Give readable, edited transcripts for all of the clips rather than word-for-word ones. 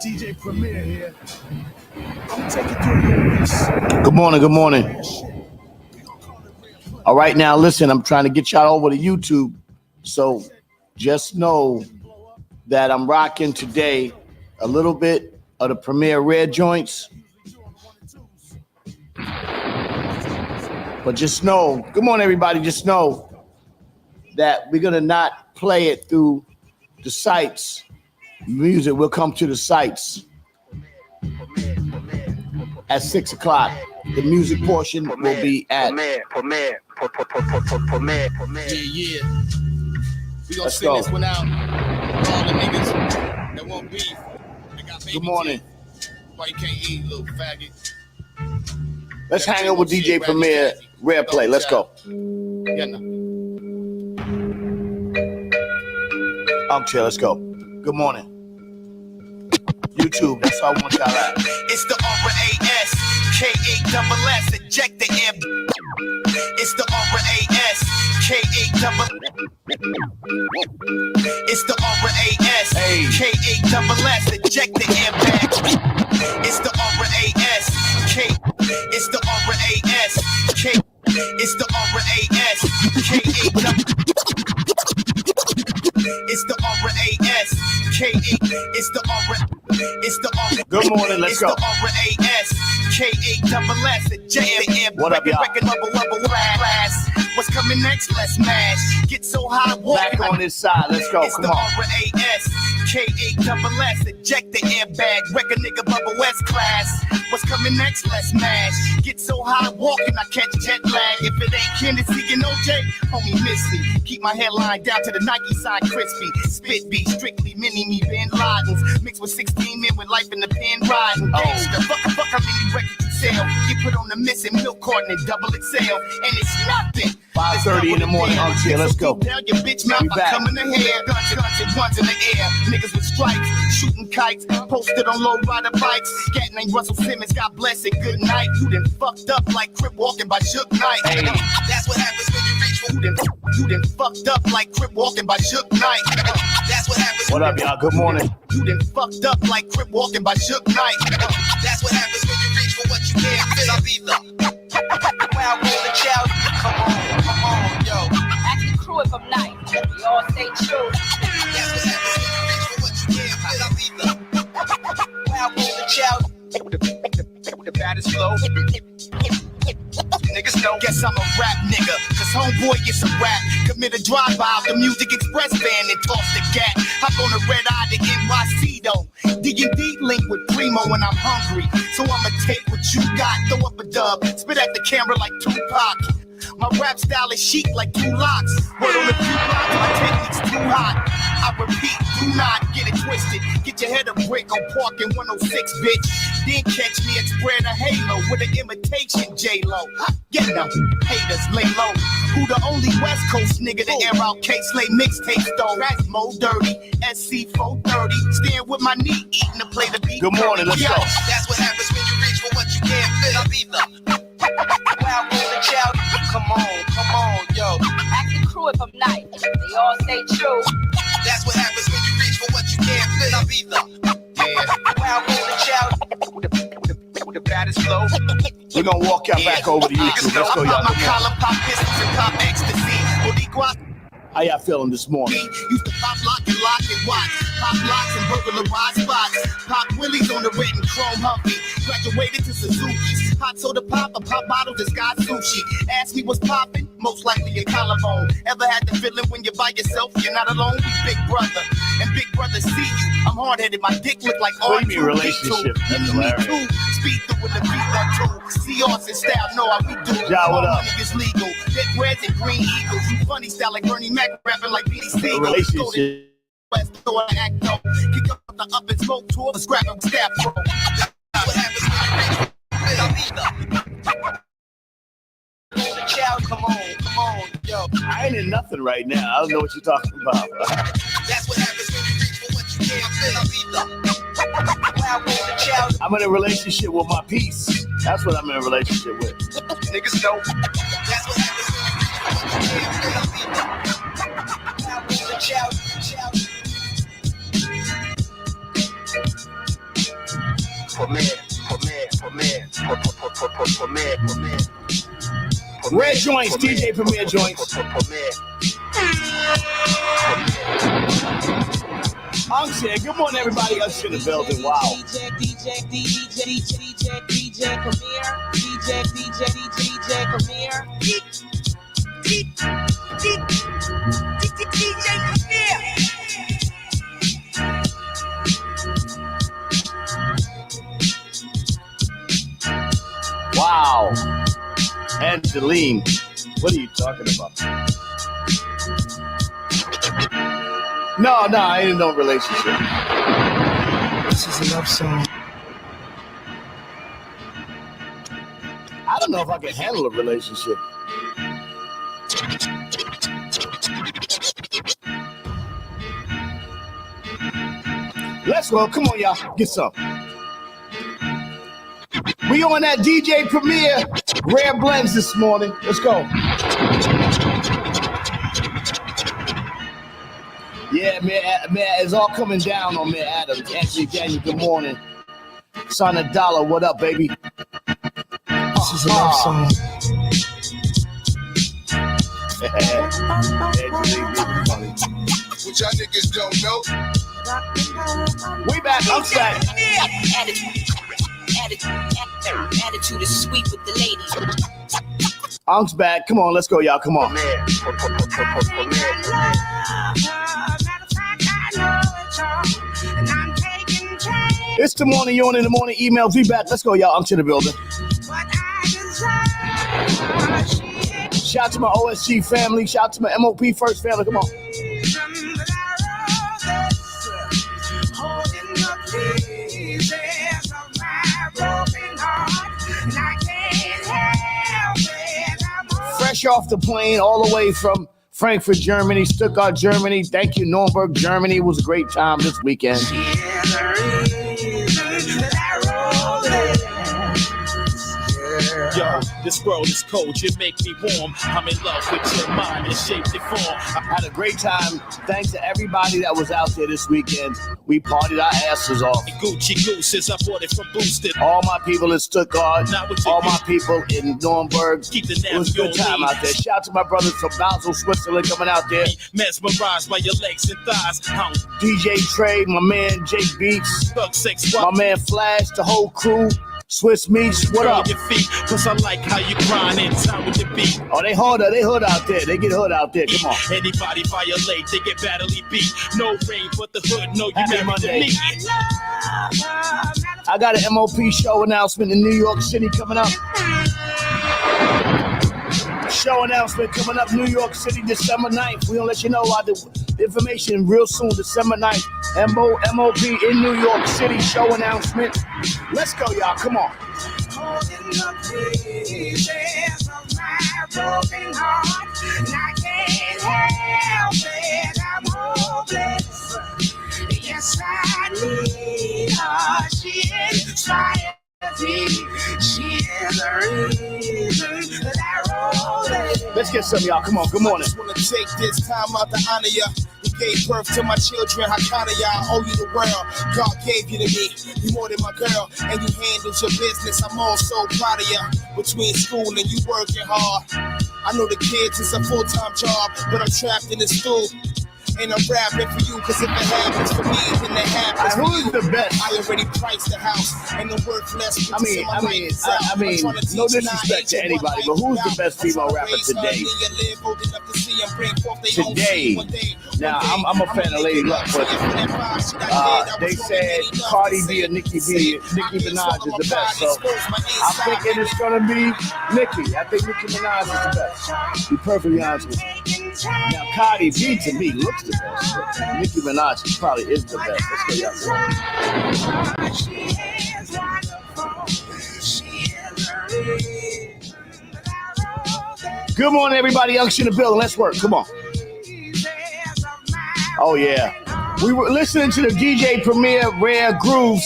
DJ Premier here. I'm taking through this. Good morning. All right, now listen, I'm trying to get y'all over to YouTube. So just know that I'm rocking today a little bit of the Premier Red joints. But just know, good morning, everybody. Just know that we're going to not play it through the sites. Music will come to the sites at 6 o'clock. The music portion will be at. Yeah. We gonna send this one out for all the niggas that won't beef. Good morning. Why you can't eat, little faggot? Let's hang out with DJ Premier Rare Play. Let's go. Yeah, no. Armchair, let's go. Good morning. YouTube, that's all I want y'all at. It's the RAS, K-A-S-S, eject the air. It's the RAS, K-A-S-S. It's the RAS, K-A-S-S, eject the airbag. It's the RAS, K. It's the RAS, K. It's the RAS, K-A-S-S. It's the RAS, K-A. It's the RAS. It's the RAS. Good morning, let's go. It's the RAS, K-A-S-S, eject the air. What up, y'all? Blast. What's coming next? Let's mash. Get so high, walk. Back on this side, let's go. It's Come the on. RAS, K-A-S-S, eject the airbag. Wreck a nigga Bubba West class. What's coming next? Let's mash. Get so high, walking, I catch jet lag. If it ain't Kennedy and OJ, homie, miss me. Keep my headline down to the Nike sign crispy. Spit beat, strictly mini me, Bin Ladens. Mixed with 16 men with life in the pen riding. Gangsta, fuck how many records you sell. Get put on the missing milk carton and double XL. And it's nothing. 5:30 in the morning, Armchair, let's go. Down your bitch mouth, Be back. I'm coming in here. Guns and ones in the air. Niggas with stripes, shooting kites. Posted on low rider bikes. Cat named Russell Simmons, God bless it, good night. You done fucked up like Crip walking by Shook Knight. Hey. That's what happens when you reach for you done fucked up like Crip walking by Shook Knight. That's what happens. What up, y'all? Good morning. You done fucked up like Crip walking by Shook Knight. That's what happens when you reach for what you can't feel. I'll be the wild rolling child. Come on, yo. Ask the crew if I'm nice. We all stay true. That's what happens when you reach for what you can't feel. I'll be the wild rolling child. The baddest flow. Niggas know. Guess I'm a rap nigga, cause homeboy gets a rap. Commit a drive-by, the Music Express van and toss the gat. Hop on a red eye to NYC though. D&D link with Primo when I'm hungry. So I'ma take what you got, throw up a dub, spit at the camera like Tupac. My rap style is chic like 2 locks. Word on the 2 blocks, my technique's too hot. I repeat, do not get it twisted. Get your head a brick on Park in 106, bitch. Then catch me at Spread a Halo with an imitation J-Lo. Get them haters, lay low. Who the only West Coast nigga to air out K-Slay mixtapes though? That's Mo Dirty, SC 430. Stand with my knee, eating to play the beat. Good morning, let's go. That's what happens when you reach for what you can't feel. I'll be the wild rolling child. Come on, yo. Ask the crew if I'm nice. We all stay true. That's what happens when you reach for what you can't feel. I'll be the wild rolling child. With the baddest flow. We're going to walk y'all back over to YouTube. Let's go, y'all. My collar, pop pistols and pop ecstasy. How y'all feeling this morning? Used to pop lock and watch. Pop locks and burglarize spots. Pop willies on the red and chrome Humpy. Graduated to Suzuki's. Hot soda pop, a pop bottle, disguised sushi. Ask me what's poppin', most likely your collarbone. Ever had the feeling when you're by yourself, you're not alone? We big brother, and big brother see you. I'm hard-headed, my dick look like What do you mean R2, relationship? D2. That's Me hilarious. too. Speed through with the beat that too. See us in style, know how we do. Ja, what up? Niggas legal. Dead reds and green eagles. You funny style like Bernie Mac, rapping like Beanie A Siegel. relationship. West door to act up. Kick up the up and smoke tour, scrap and staff pro. What happens when you reach? Child, come on, yo. I ain't in nothing right now. I don't know what you're talking about. That's what happens when you reach for what you can't feel. I'm in a relationship with my peace. That's what I'm in a relationship with. Niggas know. That's what happens when you reach for what you can't feel. Red joints, DJ Premier joints. Unction, good morning, everybody. Us in the building. Wow. DJ Premier. Wow. Angeline, what are you talking about? No, I ain't in no relationship. This is a love song. I don't know if I can handle a relationship. Let's go. Come on, y'all. Get some. We on that DJ Premier Rare Blends this morning. Let's go. Yeah, man, it's all coming down on me, Adam. Anthony Daniel, good morning. Son of Dollar, what up, baby? This is a love song. What y'all niggas don't know. We back, I'm back. Attitude is sweet with the ladies. Unk's back. Come on, let's go, y'all. Come on. It's the morning, you on in the morning emails. We back. Let's go, y'all. Unk to the building. Shout out to my OSG family. Shout out to my MOP First family. Come on. Fresh off the plane, all the way from Frankfurt, Germany, Stuttgart, Germany. Thank you, Nuremberg, Germany. It was a great time this weekend. Yo, this world is cold, you make me warm. I'm in love with your mind and shape and form. I had a great time. Thanks to everybody that was out there this weekend. We partied our asses off. Gucci Gooses, I bought it from Boosted. All my people in Stuttgart, all my people in Nuremberg. Keep the It was a good time out there. Shout out to my brothers from Basel, Switzerland coming out there. Mesmerized by your legs and thighs. DJ Trey, my man Jake Beats, Thug Sex, my man Flash, the whole crew. Swiss Meats, what up? Your feet, cause I like how you grind in time with the beat. Oh, they hood out there. They get hood out there. Come on. Anybody violate, they get badly beat. No rain, but the hood know you Happy married Monday. to me. I got an MOP show announcement in New York City coming up. Show announcement coming up New York City, December 9th. We'll let you know the information real soon, December 9th. MOP in New York City, show announcement. Let's go, y'all. Come on. Holding the pieces of my broken heart, and I can't help it, I'm hopeless. Yes, I need her, she inspires me, she is the reason that I roll it. Let's get some, y'all. Come on. Good morning. I just wanna take this time out to honor ya. You gave birth to my children, how kind of y'all, I owe you the world. God gave you to me, you more than my girl, and you handled your business. I'm all so proud of ya. Between school and you working hard, I know the kids is a full-time job, but I'm trapped in this school. And I'm rapping for you, cause if it happens for me, then it happens for Who's you. the best? I already priced the house, and the worth less. I mean, no disrespect to anybody, but who's the best female rapper today? Today. Now, I'm a fan of Lady Luck, but they said Cardi B and Nicki Minaj is the best. So I'm thinking it's gonna be Nicki. I think Nicki Minaj is the best. To be perfectly honest with you. Now, Cardi B to me looks the best, but Nicki Minaj probably is the best. Let's go, y'all. Good morning, everybody. Unction in the building. Let's work. Come on. Oh, yeah. We were listening to the DJ Premier Rare Grooves.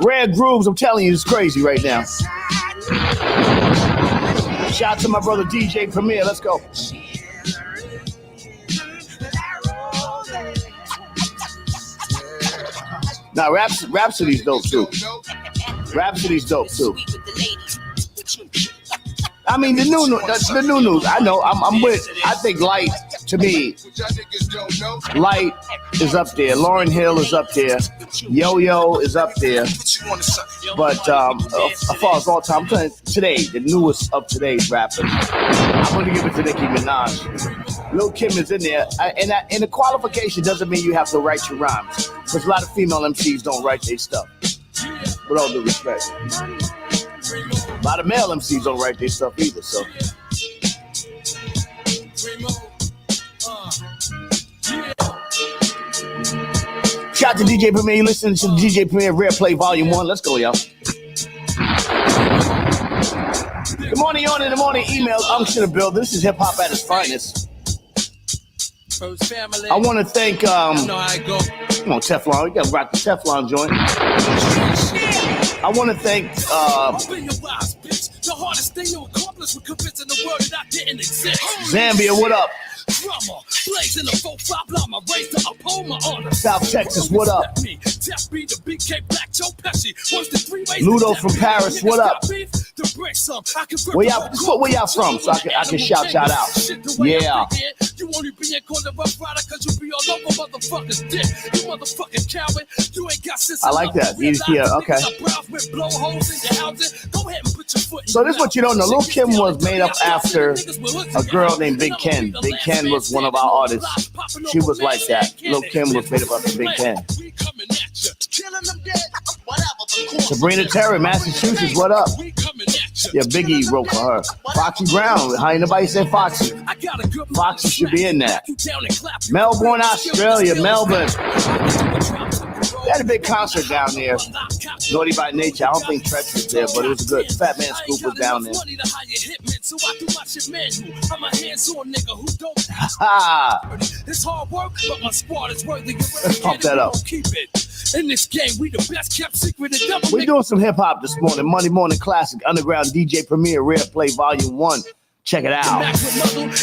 Rare Grooves, I'm telling you, it's crazy right now. Shout out to my brother DJ Premier. Let's go. Now, Rhapsody's dope too. Rhapsody's dope too. I mean, the new news. I know. I'm with. I think Light, to me, Light is up there. Lauryn Hill is up there. Yo-Yo is up there. But as far as all time, I'm telling you, today, the newest of today's rappers, I'm going to give it to Nicki Minaj. Lil' Kim is in there. And the qualification doesn't mean you have to write your rhymes. Because a lot of female MCs don't write their stuff. With all due respect. A lot of male MCs don't write their stuff either, so. Shout out to DJ Premier. You listening to the DJ Premier Rare Play Volume 1. Let's go, y'all. Good morning, on in the morning. Email Unction to Build. This is hip hop at its finest. I want to thank, come on, Teflon. You got to rock the Teflon joint. I want to thank, Zambia, what up? South Texas, what up? Ludo from Paris, what up? Where y'all from? So I can shout y'all out. Yeah. You only be in corner rough rider cause you be all over motherfuckers dick. You motherfucking coward. You ain't got sense. I like that. Yeah, okay. So this is what you don't know. Lil' Kim was made up after a girl named Big Ken. Big Ken was one of our artists. She was like that. Lil' Kim was made up after Big Ken. Sabrina Terry, Massachusetts, what up? Yeah, Biggie wrote for her. Foxy Brown, how ain't nobody said Foxy? Foxy should be in that. Melbourne, Australia, Melbourne. They had a big concert down there. Naughty by Nature. I don't think Tretch was there, but it was good. Fat Man Scoop was down there. It's hard work, but my squad is worthy. Let's pump that up. In this game, we the best kept secret. We're doing some hip hop this morning. Monday Morning Classic, Underground DJ Premier, Rare Play Volume 1. Check it out.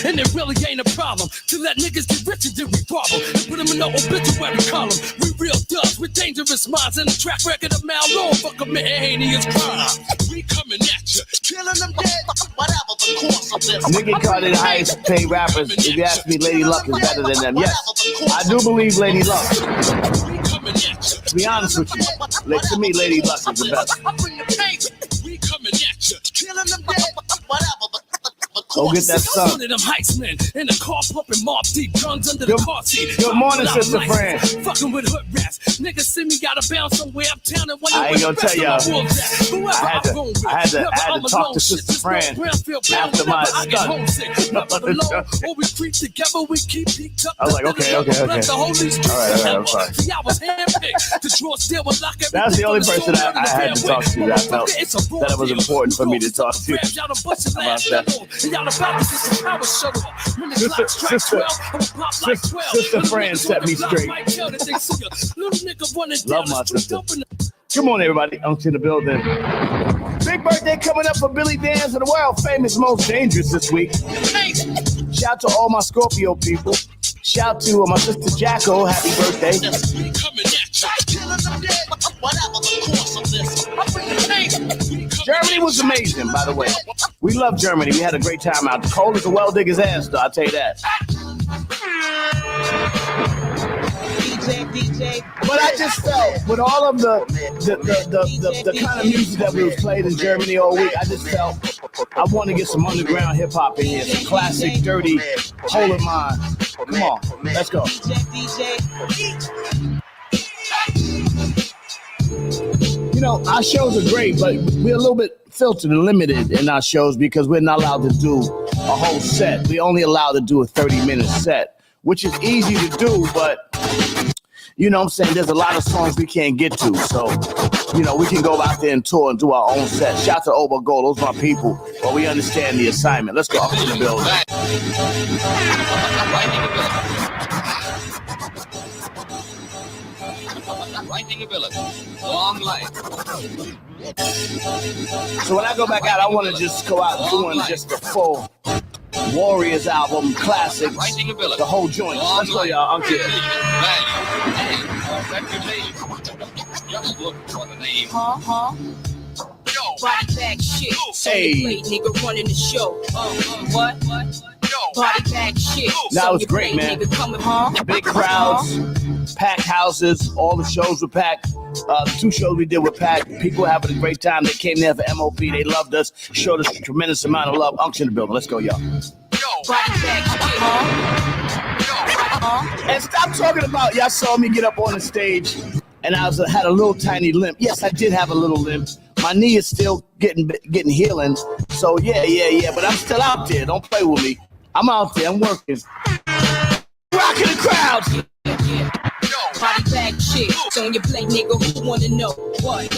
And it really ain't a problem to let niggas get rich and then we rob them and put them in the obituary column. We real thugs with dangerous minds and a track record of mallaw for committing heinous crimes. We coming at you, killing them dead, whatever the course of this. Nigga caught in the highest paid rappers. If you ask me, Lady Luck is better than them. Yes, I do believe Lady Luck. To be honest with you, to me, Lady Luck is the best. We coming at you, killing them dead, whatever the go get that son. One of them heistmen in a car pumping mob deep guns under the car seat. Good morning, Sister Fran. Fucking with hood rats. Niggas see me gotta bounce somewhere uptown and I ain't gonna tell y'all. I had to talk to Sister Fran after my stunt. I was like, okay. All right, I'm fine. That's the only person I had to talk to that felt that it was important for me to talk to about that. Sister Fran set me straight. Love my sister. Come on, everybody. I'm in the building. Big birthday coming up for Billy Danze of the world famous Most Dangerous this week. Shout out to all my Scorpio people. Shout out to my sister Jacko. Happy birthday. Germany was amazing, by the way. We love Germany. We had a great time out. Cold as a well digger's ass, though, I'll tell you that. But I just felt with all of the kind of music that we was played in Germany all week, I just felt I want to get some underground hip hop in here, some classic, dirty, Hole in Mine. Come on, let's go. You know, our shows are great, but we're a little bit filtered and limited in our shows because we're not allowed to do a whole set. We're only allowed to do a 30-minute set, which is easy to do, but you know what I'm saying? There's a lot of songs we can't get to. So, you know, we can go out there and tour and do our own set. Shout out to Oba Gold. Those are my people. But we understand the assignment. Let's go up to the building. Long life. So when I go back out, I want to just go out doing just the full Warriors album, classic, the whole joint. Let's go, y'all. I'm here. Just look for the name. Body bag shit. So Hey. you play, nigga, running the show. What? Body bag shit. That So was you great, play, man. Nigga, coming, Big crowds, packed houses, all the shows were packed. The 2 shows we did were packed. People were having a great time. They came there for MOP. They loved us, showed us a tremendous amount of love. Unction in the building. Let's go, y'all. Body bag shit. And stop talking about y'all saw me get up on the stage and I had a little tiny limp. Yes, I did have a little limp. My knee is still getting healing. So yeah. But I'm still out there. Don't play with me. I'm out there. I'm working. Rocking the crowds. Body bag shit. So when you play, nigga, who wanna know what?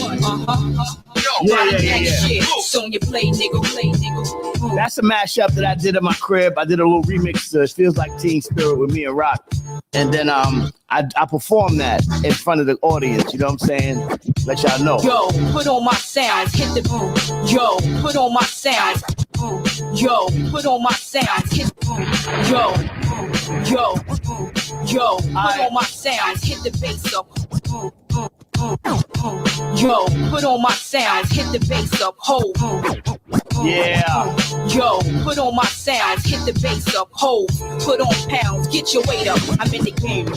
Yeah. Shit. So when you play, nigga. That's a mashup that I did in my crib. I did a little remix to It Feels Like Teen Spirit with me and Rock. And then I performed that in front of the audience. You know what I'm saying? Let y'all know. Yo, put on my sounds, hit the Yo, put on my sounds. Yo, put on my sounds, hit Yo, put on my sounds, hit the bass up. Yo, put on my sounds, hit the bass up, hold. Yeah. Yo, put on my sounds, hit the bass up, hold. Put on pounds, get your weight up. I'm in the game.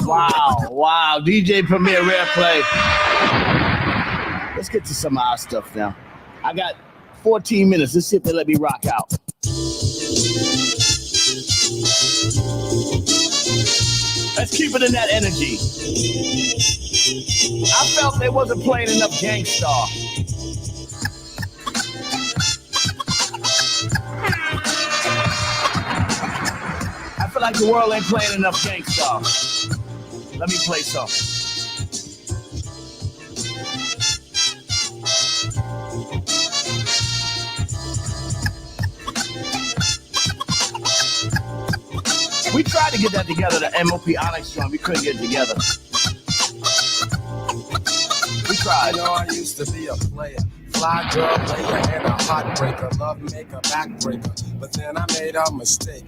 Wow. DJ Premier Rare Play. Let's get to some of our stuff now. I got 14 minutes. Let's see if they let me rock out. Let's keep it in that energy. I felt they wasn't playing enough Gangstar. I feel like the world ain't playing enough Gangstar. Let me play some. We tried to get that together, the MOP Onyx joint. We couldn't get it together. We tried. You know, I used to be a player. Fly girl player and a heartbreaker. Love maker, backbreaker. But then I made a mistake.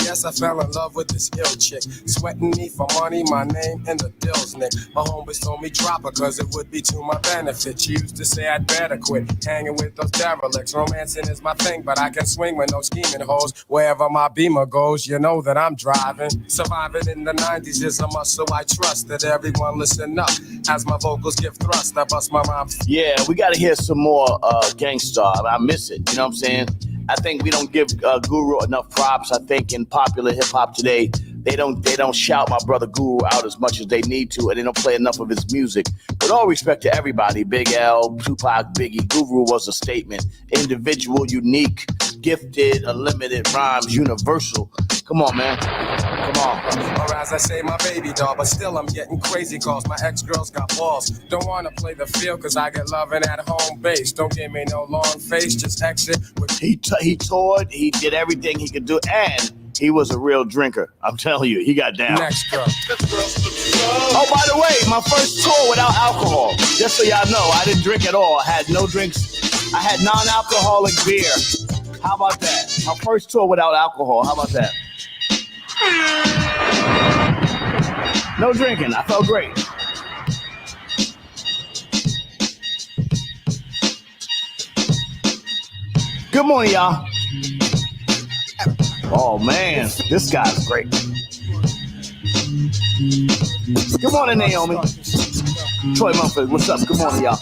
Yes, I fell in love with this ill chick. Sweating me for money, my name and the bills, Nick. My homies told me drop her cause it would be to my benefit. She used to say I'd better quit hanging with those derelicts. Romancing is my thing, but I can swing with no scheming hoes. Wherever my Beamer goes, you know that I'm driving. Surviving in the 90s is a must, so I trust that everyone listen up. As my vocals give thrust, I bust my rhymes. Yeah, we gotta hear some more Gangstar. I miss it, you know what I'm saying? I think we don't give Guru enough props. I think in popular hip hop today, they don't shout my brother Guru out as much as they need to, and they don't play enough of his music. With all respect to everybody, Big L, Tupac, Biggie, Guru was a statement. Individual, unique, gifted, unlimited rhymes, universal. Come on, man. Come on. Or as I say, my baby doll, but still I'm getting crazy calls. My ex-girls got balls. Don't wanna play the field cause I get loving at home base. Don't give me no long face, just exit with He toured, he did everything he could do, and he was a real drinker. I'm telling you, he got down. next girl. Oh, by the way, my first tour without alcohol. Just so y'all know, I didn't drink at all. I had no drinks. I had non-alcoholic beer. How about that? My first tour without alcohol. How about that? No drinking. I felt great. Good morning, y'all. Oh, man. This guy's great. Good morning, Naomi. Troy Mumford, what's up? Good morning, y'all.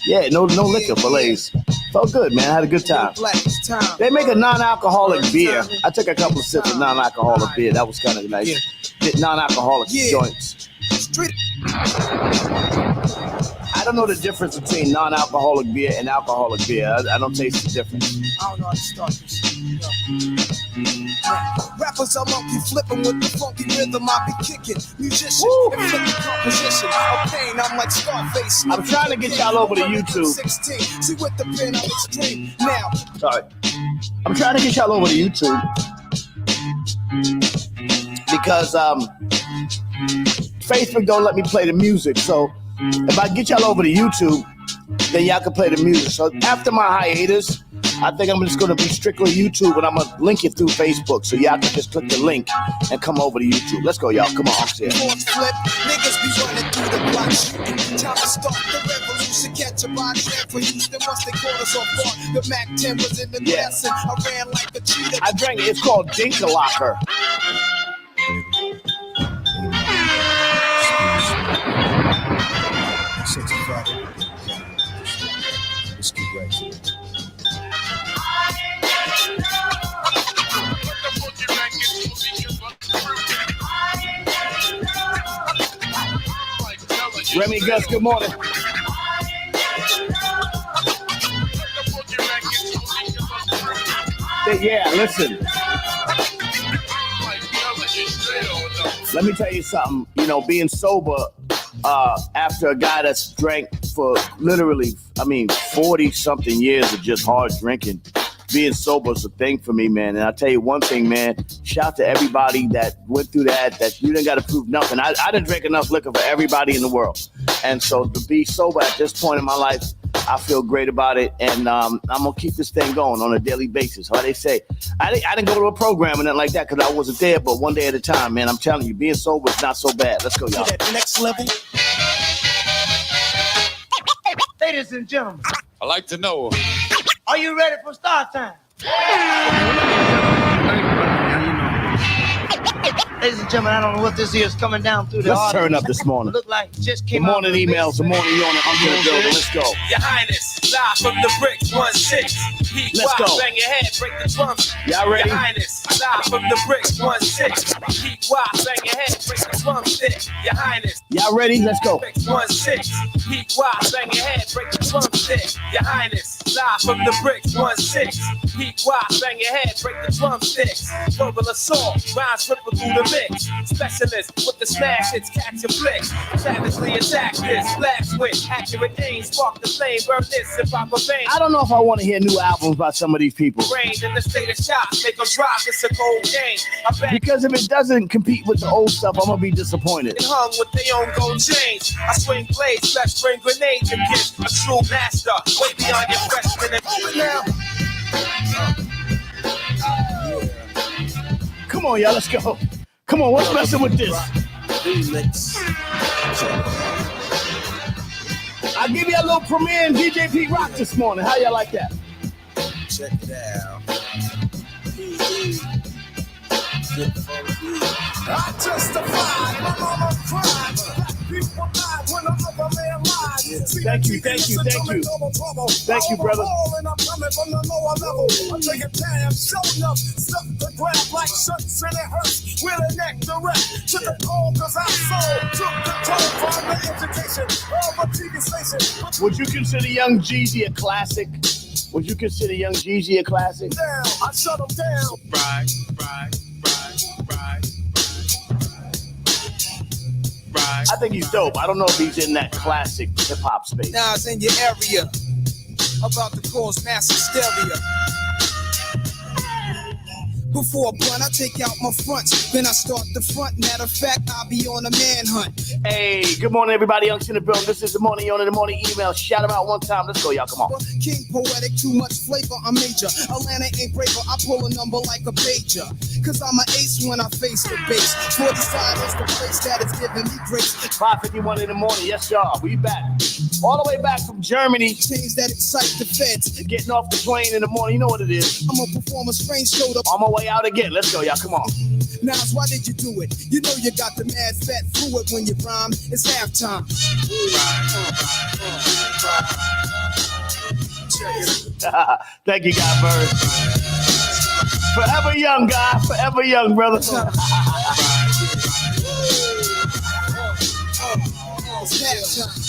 Yeah, no liquor for Lays. Felt good, man. I had a good time. They make a non-alcoholic beer. I took a couple of sips of non-alcoholic beer. That was kind of nice. Non-alcoholic joints. I don't know the difference between non-alcoholic beer and alcoholic beer. I don't taste the difference. I don't know how to start this. Rappers are monkey flipping with the funky rhythm I be kicking. Musician, inflicting composition. A pain, I'm like Scarface. I'm trying to get y'all over to YouTube. 16. See with the pen, I'm extreme. Now, Sorry. I'm trying to get y'all over to YouTube because Facebook don't let me play the music. So if I get y'all over to YouTube, then y'all can play the music. So after my hiatus, I think I'm just gonna be strictly YouTube, and I'm gonna link it through Facebook, so y'all can just click the link and come over to YouTube. Let's go, y'all. Come on, I'm here. Flip, niggas be running through the block shooting. Time to start the revolution, catch a body and for Houston. Once they caught us off guard, the Mac 10 was in the glass and I ran like a cheetah. I drank it. It's called Dinkalocker. Let's get right to it. Remy Gus, good morning. Yeah, listen. Let me tell you something. You know, being sober after a guy that's drank for literally, 40-something years of just hard drinking, being sober is a thing for me, man. And I'll tell you one thing, man. Shout out to everybody that went through that you didn't got to prove nothing. I didn't drink enough liquor for everybody in the world. And so to be sober at this point in my life, I feel great about it. And I'm going to keep this thing going on a daily basis. How they say, I didn't go to a program or nothing like that because I wasn't there, but one day at a time, man. I'm telling you, being sober is not so bad. Let's go, y'all. To that next level. Ladies and gentlemen, I like to know. are you ready for start time? Ladies and gentlemen, I don't know what this is coming down through the Let's audience. turn up this morning. Look like it just Good came morning, out. emails. Good morning, you on the building. Let's go. Your Highness, live from the bricks, 1-6. Heat Let's wild, go. bang your head, break the drums. Y'all ready? Your Highness, live from the bricks, 1-6. Heat wild, bang your head, break the drumstick. Your Highness. Y'all ready? Let's go. 1-6. Heat wild, bang your head, break the drumstick. Your Highness, live from the bricks, 1-6. Heat wild, bang your head, break the drumsticks. Verbal assault, rhymes ripple through the mix. Specialist with the smash hits, catch a flick. Savagely attack this, blast with accurate aim, spark the flame, burn this in proper vein. I don't know if I want to hear new albums by some of these people. Brain in the state of shock, make them drop, it's a cold game. I bet Because if it doesn't compete with the old stuff, I'm going to be disappointed. and hung with their own gold chains. I swing blades, slash bring grenades and get a true master. Way beyond your freshman and Come on, y'all, let's go. Come on, what's messing with this? I'll give you a little premiere in DJ Pete Rock this morning. How y'all like that? Check it out. I justify my mama cried. People died when the other man lied. Thank you. Thank you, brother. And I'm coming from the lower level. I'm taking time, showing up, stuff to grab like shirts and it hurts. With a neck direct to the home, cause I sold. Took the toll from the education of a TV station. Would you consider Young Jeezy a classic? Would you consider Young Jeezy a classic? Down, I shut them down. right. I think he's dope. I don't know if he's in that classic hip hop space. Now it's in your area. About to cause mass hysteria. Before a blunt, I take out my fronts. Then I start the front. Matter of fact, I'll be on a manhunt. Hey, good morning, everybody. Young in the building. This is the morning on in the morning email. Shout them out one time. Let's go, y'all. Come on. King poetic, too much flavor, I'm major. Atlanta ain't braver, I pull a number like a pager. Cause I'm an ace when I face the base. 45 is the place that is giving me grace. 5:51 in the morning. Yes, y'all. We back. All the way back from Germany. Change that excite the feds. Getting off the plane in the morning. You know what it is. I'm a performer, strange showed up. On my way out again. Let's go, y'all. Come on. Now, why did you do it? You know you got the mad fat fluid when you rhyme. It's halftime. Thank you, God Bird. Forever young, guy. Forever young, brother. It's halftime.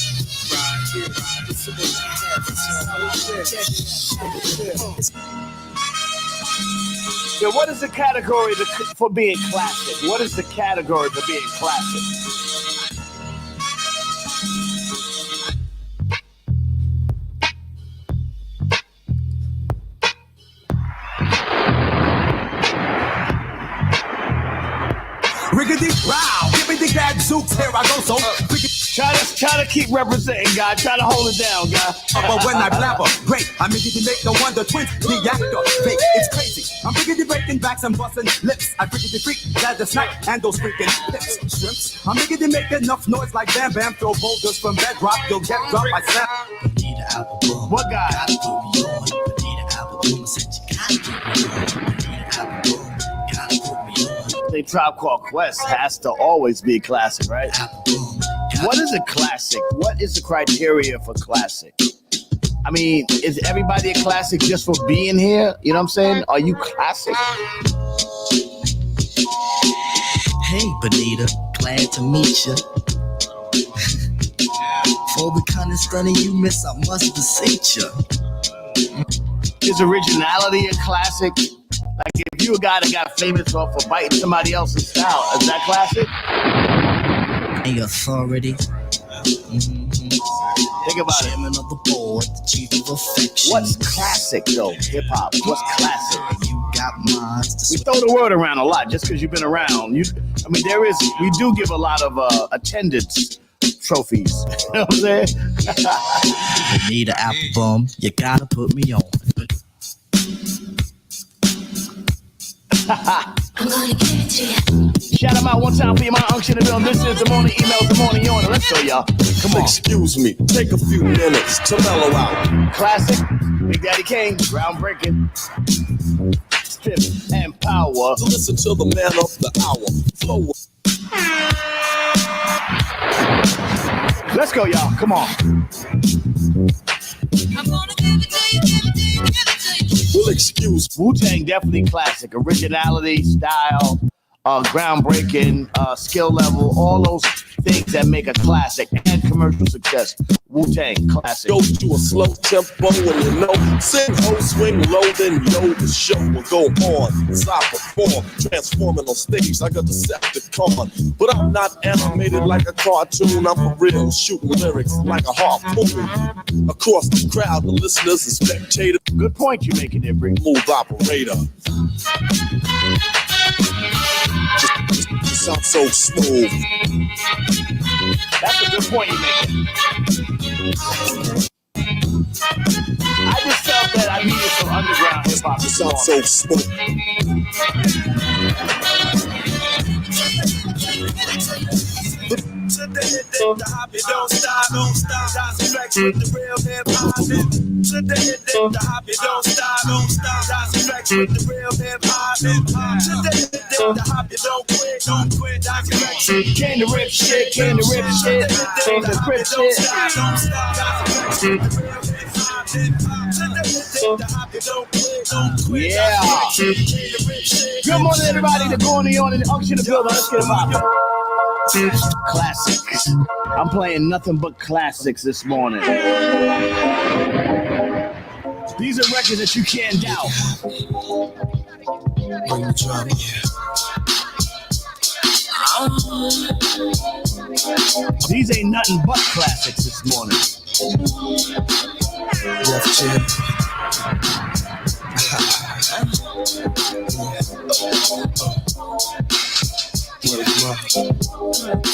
So what is the category for being classic? What is the category for being classic? Riggedy, wow, give me the gadzooks, here I go, so Try to keep representing, guy. Try to hold it down, guy. But when I blabber, great, I make it make no wonder twins. The actor, fake, it's crazy. I'm biggity breaking backs and busting lips. I freakity freak, that the snack and those freaking lips. Shrimps, I'm biggity make enough noise like Bam Bam. Throw boulders from bedrock, you'll get dropped by Sam. What guy? The Tribe Called Quest has to always be a classic, right? What is a classic? What is the criteria for classic? I mean, is everybody a classic just for being here? You know what I'm saying? Are you classic? Hey, Bonita, glad to meet you. For the kind of stunning you miss, I must beseech you. Is originality a classic? Like if you a guy that got famous for biting somebody else's style, is that classic? A authority. Think about Chairman of the board, the chief of affection. What's classic though? Hip hop. What's classic? You got minds. We throw the word around a lot just because you've been around. We do give a lot of attendance trophies. You know what I'm saying? You need an album, you gotta put me on. I'm gonna give it to you. Shout them out one time for your mind unction and this is the morning emails, the morning on. Let's go, y'all. Come on. Excuse me. Take a few minutes to mellow out. Classic. Big Daddy Kane. Groundbreaking. Strip and power. To listen to the man of the hour. Flow. Let's go, y'all. Come on. I'm gonna give it to you, give it to you, give it to you. Well, excuse Wu-Tang definitely classic. Originality, style, groundbreaking, skill level, all those things that make a classic and commercial success. Wu-Tang classic. Go to a slow tempo and you know, sing ho, swing low, then yo, the show will go on. As I perform, transforming on stage like a Decepticon. But I'm not animated like a cartoon. I'm for real, shooting lyrics like a harpoon. Across the crowd, the listeners and spectators. Good point you're making there, Brick. Move operator. Just sound so smooth. That's a good point you're making. I just felt that I needed some underground hip hop. It sounds so smooth. Today, the hobby don't stop, don't stop. Dodging tracks with the real hip hop. Today, the hobby don't stop, don't stop. Dodging tracks with the real hip hop. Today, the hobby don't quit, don't quit. Dodging tracks. Came to rip shit, came to rip shit, came to rip shit. Don't stop, dodging tracks with the real hip hop. Today, the hobby don't quit, don't quit. Yeah. Good morning, everybody. The going on in the auction of building. Let's get them out. Classics. I'm playing nothing but classics this morning. These are records that you can't doubt. Bring the drum, These ain't nothing but classics this morning. Left chin.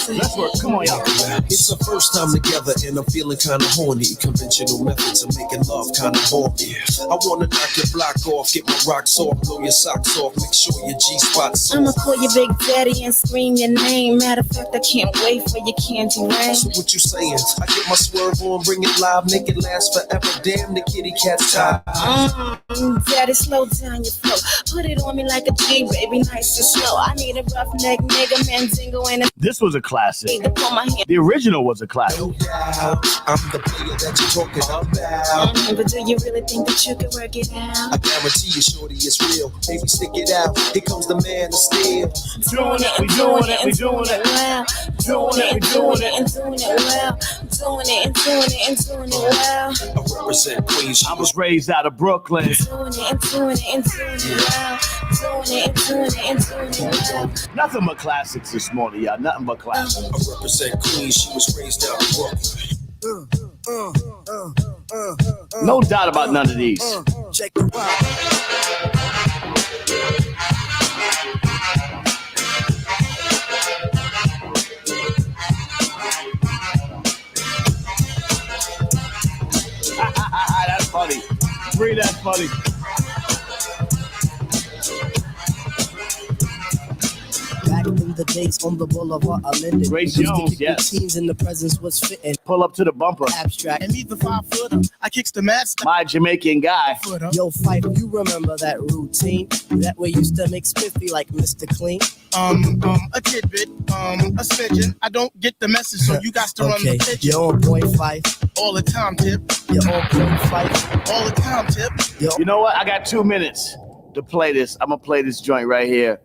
Let's work. Come on, y'all. It's the first time together and I'm feeling kinda horny. Conventional methods of making love kinda bore me. I wanna knock your block off, get my rocks off, blow your socks off, make sure your G-spot's I'ma off. call you Big Daddy and scream your name. Matter of fact, I can't wait for your candy rain. So what you saying? I get my swerve on, bring it live, make it last forever. Damn, the kitty cat's tired. Daddy, slow down your flow. Put it on me like a G, baby, nice and slow. I need a roughneck nigga, Mandingo, and a This was a classic. to pull my hand. The original was a classic. I'm the player that you're talking about. But do you really think that you can work it out? I guarantee you, shorty, it's real. Baby, stick it out. Here comes the man of steel. Doing it, we doing it, we doing it well. Doing it, we doing it, and doing it well. Doing it, and doing it, and doing it well. I represent Queens. I was raised out of Brooklyn. Doing it, and doing it, and doing it well. Doing it, and doing it, and doing it well. Nothing but classics this morning, y'all. Nothing but classics. I represent Queens. She was raised out of Brooklyn. No doubt about none of these. Check the rock. Bree, that's funny. Back in the days on the boulevard, I landed. Grace Jones, yes. Teens in the presence was fitting. Pull up to the bumper. Abstract. And me the 5-footer, I kicks the master. My Jamaican guy. Yo, Fife, you remember that routine? That way used to make spiffy like Mr. Clean. A tidbit, a smidgen. I don't get the message, so you got to run the pitch. You're on point, Fife. All the time, Tip. You're on point, Fife. All the time, Tip. You know what? I got 2 minutes to play this. I'm gonna play this joint right here.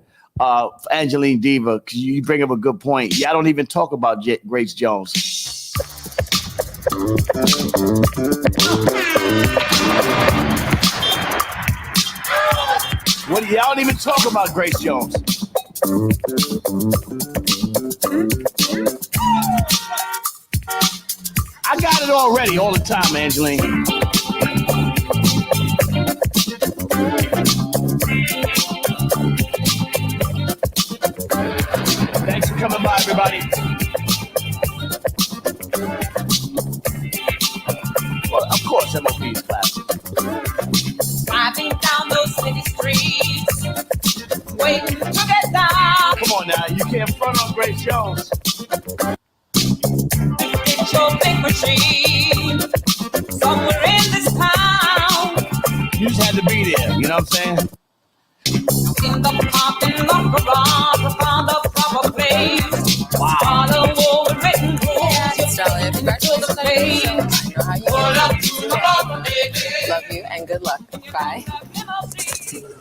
Angeline Diva, because you bring up a good point. Y'all don't even talk about Grace Jones. What? Y'all don't even talk about Grace Jones. I got it already, all the time, Angeline. Thanks for coming by, everybody. Well, of course, MOP is classic. Driving down those city streets, waiting to get down. Come on now, you can't front on Grace Jones. It's your big machine somewhere in this town. You just had to be there, you know what I'm saying? In the parking lot garage, I found a proper place. Wow. Follow the written rules. Charlotte, congratulations. You know how you do. Love you and good luck. Bye.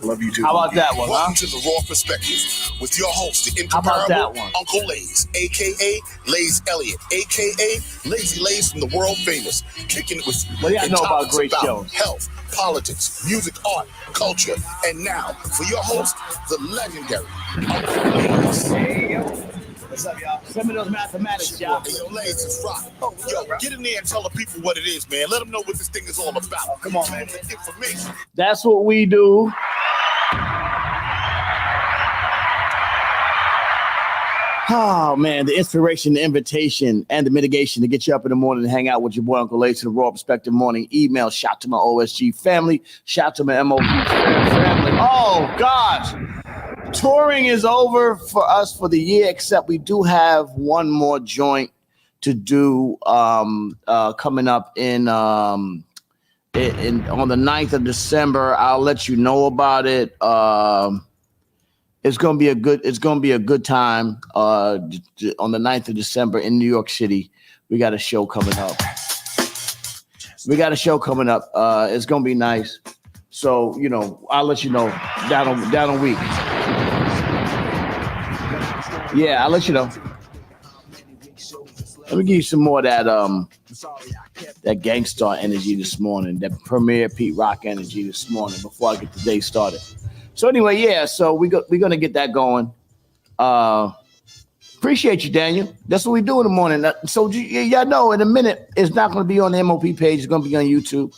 Love you too. How about that one, Welcome huh? to the Raw Perspective with your host, the How about that incomparable one? Uncle Lays, a.k.a. Lays Elliott, a.k.a. Lazy Lays from the world famous, kicking it with What do y'all know about topics Grace Jones? health, politics, music, art, culture, and now for your host, the legendary Uncle Lays. Hey, yo. What's up, y'all? Send me those mathematics, y'all. Hey, yo, Lays is rock. Yo, get in there and tell the people what it is, man. Let them know what this thing is all about. Come on, man. Information. That's what we do. Oh, man, the inspiration, the invitation, and the mitigation to get you up in the morning and hang out with your boy Uncle Lace to the Raw Perspective Morning Email. Shout to my OSG family. Shout to my MOP family. Oh, gosh. Touring is over for us for the year, except we do have one more joint to do coming up in on the 9th of December. I'll let you know about it. It's gonna be a good time on the 9th of December in New York City. We got a show coming up. It's gonna be nice. So, you know, I'll let you know down a week. Yeah, I'll let you know. Let me give you some more of that Gangstar energy this morning, that Premier Pete Rock energy this morning before I get the day started. So anyway, yeah, so we're going to get that going. Appreciate you, Daniel. That's what we do in the morning. So y'all know in a minute, it's not going to be on the MOP page. It's going to be on YouTube.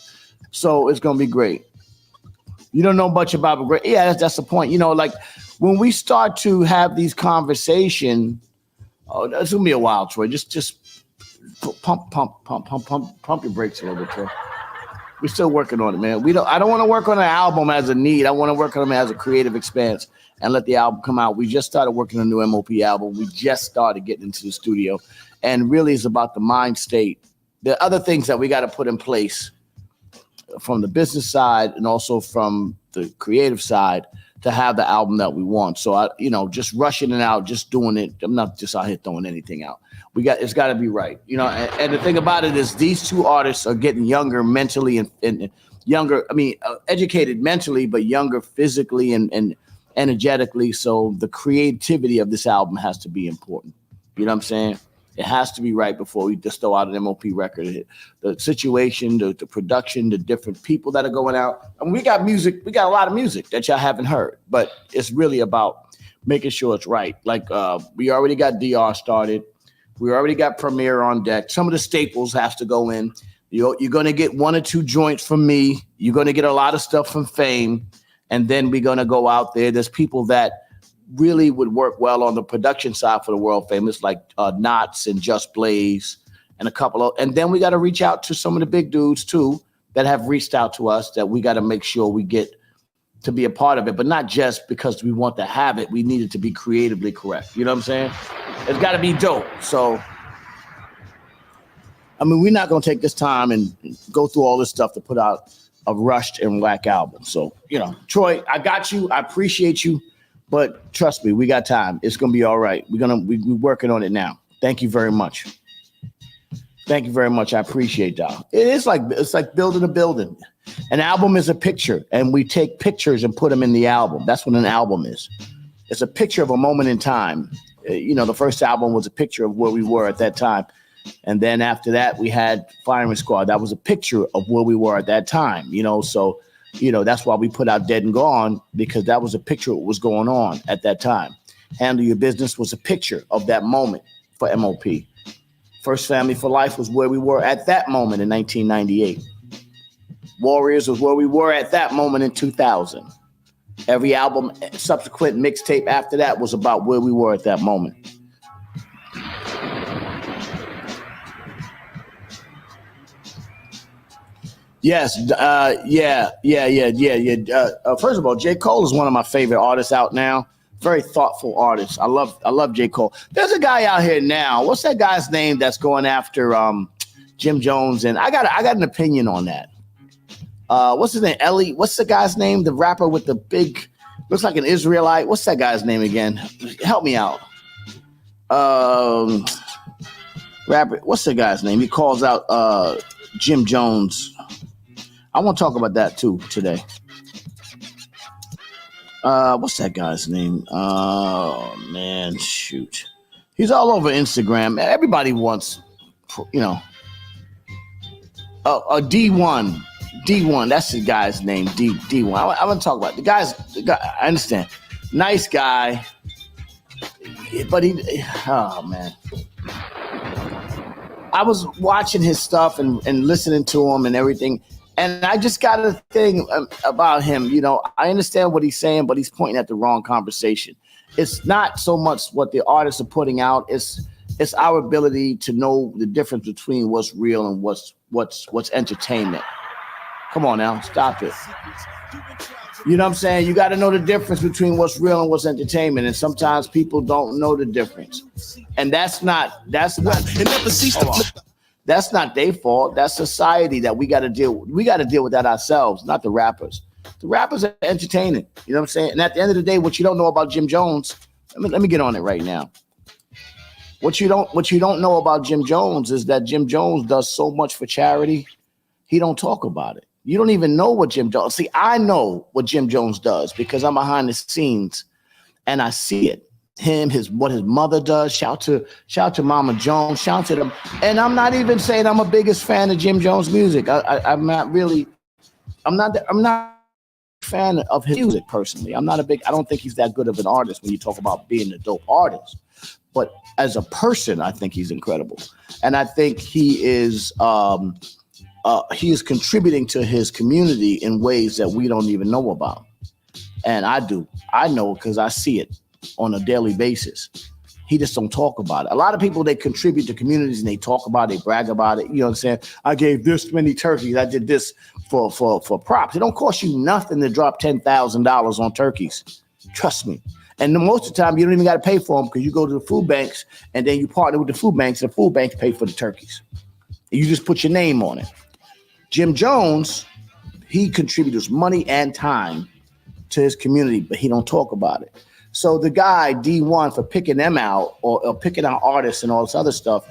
So it's going to be great. You don't know much about great. Yeah, that's the point. You know, like when we start to have these conversations, it's going to be a while, Troy. Just pump your brakes a little bit, Troy. We're still working on it, man. I don't want to work on an album as a need. I want to work on it as a creative expanse and let the album come out. We just started working on a new MOP album. We just started getting into the studio. And really it's about the mind state. There are other things that we got to put in place from the business side and also from the creative side to have the album that we want. So just rushing it out, just doing it. I'm not just out here throwing anything out. It's got to be right, and the thing about it is these two artists are getting younger mentally and younger. I mean, educated mentally, but younger physically and energetically. So the creativity of this album has to be important. You know what I'm saying? It has to be right before we just throw out an MOP record. The situation, the production, the different people that are going out. And we got music. We got a lot of music that y'all haven't heard, but it's really about making sure it's right. Like we already got DR started. We already got Premiere on deck. Some of the staples have to go in. You're going to get one or two joints from me. You're going to get a lot of stuff from Fame. And then we're going to go out there. There's people that really would work well on the production side for the world famous, like Knots and Just Blaze and a couple of. And then we got to reach out to some of the big dudes, too, that have reached out to us that we got to make sure we get to be a part of it, but not just because we want to have it. We need it to be creatively correct. You know what I'm saying? It's got to be dope. So, I mean, we're not going to take this time and go through all this stuff to put out a rushed and whack album. So, you know, Troy, I got you. I appreciate you. But trust me, we got time. It's going to be all right. We're working on it now. Thank you very much. Thank you very much. I appreciate that. It's like building a building. An album is a picture, and we take pictures and put them in the album. That's what an album is. It's a picture of a moment in time. You know, the first album was a picture of where we were at that time. And then after that, we had Firing Squad. That was a picture of where we were at that time, you know. So, you know, that's why we put out Dead and Gone, because that was a picture of what was going on at that time. Handle Your Business was a picture of that moment for MOP. First Family for Life was where we were at that moment in 1998. Warriors was where we were at that moment in 2000. Every album, subsequent mixtape after that was about where we were at that moment. Yes, yeah. First of all, J. Cole is one of my favorite artists out now. Very thoughtful artist. I love J. Cole. There's a guy out here now. What's that guy's name that's going after Jim Jones? And I got an opinion on that. What's his name? Ellie. What's the guy's name? The rapper with the big, looks like an Israelite. What's that guy's name again? Help me out. Rapper. What's the guy's name? He calls out Jim Jones. I want to talk about that too today. What's that guy's name? Oh man, shoot. He's all over Instagram. Everybody wants, you know, D1. D1, that's the guy's name. D1. I want to talk about the guy. I understand. Nice guy, but oh man. I was watching his stuff and listening to him and everything. And I just got a thing about him. You know, I understand what he's saying, but he's pointing at the wrong conversation. It's not so much what the artists are putting out. It's our ability to know the difference between what's real and what's entertainment. Come on now, stop it. You know what I'm saying? You got to know the difference between what's real and what's entertainment. And sometimes people don't know the difference. And that's not their fault. That's society that we got to deal with. We got to deal with that ourselves, not the rappers. The rappers are entertaining. You know what I'm saying? And at the end of the day, what you don't know about Jim Jones, let me get on it right now. What you don't know about Jim Jones is that Jim Jones does so much for charity. He don't talk about it. You don't even know what Jim Jones. See, I know what Jim Jones does because I'm behind the scenes and I see it. What his mother does. Shout to Mama Jones. Shout to them. And I'm not even saying I'm a biggest fan of Jim Jones' music. I'm not a fan of his music personally. I don't think he's that good of an artist when you talk about being a dope artist. But as a person, I think he's incredible. And I think he is contributing to his community in ways that we don't even know about. And I do. I know because I see it on a daily basis. He just don't talk about it. A lot of people, they contribute to communities and they talk about it, they brag about it. You know what I'm saying? I gave this many turkeys. I did this for props. It don't cost you nothing to drop $10,000 on turkeys. Trust me. And most of the time, you don't even got to pay for them because you go to the food banks and then you partner with the food banks and the food banks pay for the turkeys. You just put your name on it. Jim Jones, he contributes money and time to his community, but he don't talk about it. So the guy, D1, for picking them out or picking out artists and all this other stuff,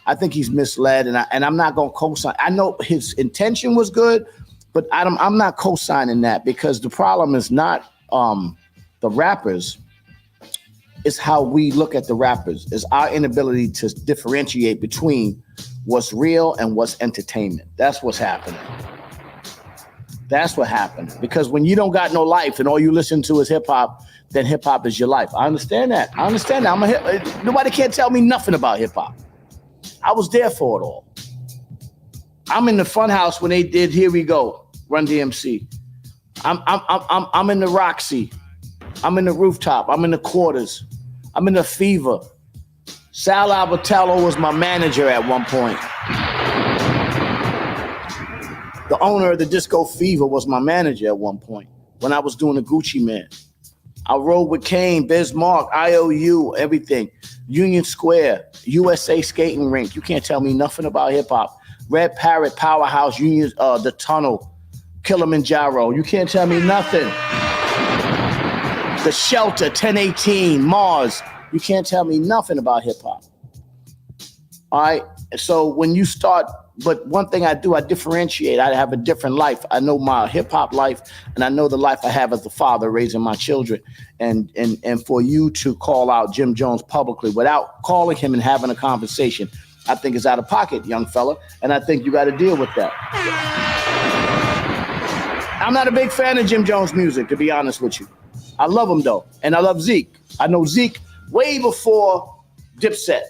I think he's misled, and I'm not going to co-sign. I know his intention was good, but I'm not co-signing that because the problem is not the rappers. It's how we look at the rappers. It's our inability to differentiate between what's real and what's entertainment. That's what's happening. That's what happened. Because when you don't got no life and all you listen to is hip hop, then hip hop is your life. I understand that. Nobody can't tell me nothing about hip hop. I was there for it all. I'm in the Funhouse when they did Here We Go, Run DMC. I'm in the Roxy. I'm in the Rooftop. I'm in the Quarters. I'm in the Fever. Sal Albertello was my manager at one point. The owner of the Disco Fever was my manager at one point when I was doing the Gucci Man. I rode with Kane, Bismarck, IOU, everything. Union Square, USA Skating Rink. You can't tell me nothing about hip hop. Red Parrot, Powerhouse, Union, The Tunnel, Kilimanjaro. You can't tell me nothing. The Shelter, 1018, Mars. You can't tell me nothing about hip hop. All right. So when you start, but one thing I do, I differentiate. I have a different life. I know my hip hop life, and I know the life I have as a father raising my children. And for you to call out Jim Jones publicly without calling him and having a conversation, I think is out of pocket, young fella. And I think you got to deal with that. I'm not a big fan of Jim Jones music, to be honest with you. I love him though, and I love Zeke. I know Zeke way before Dipset.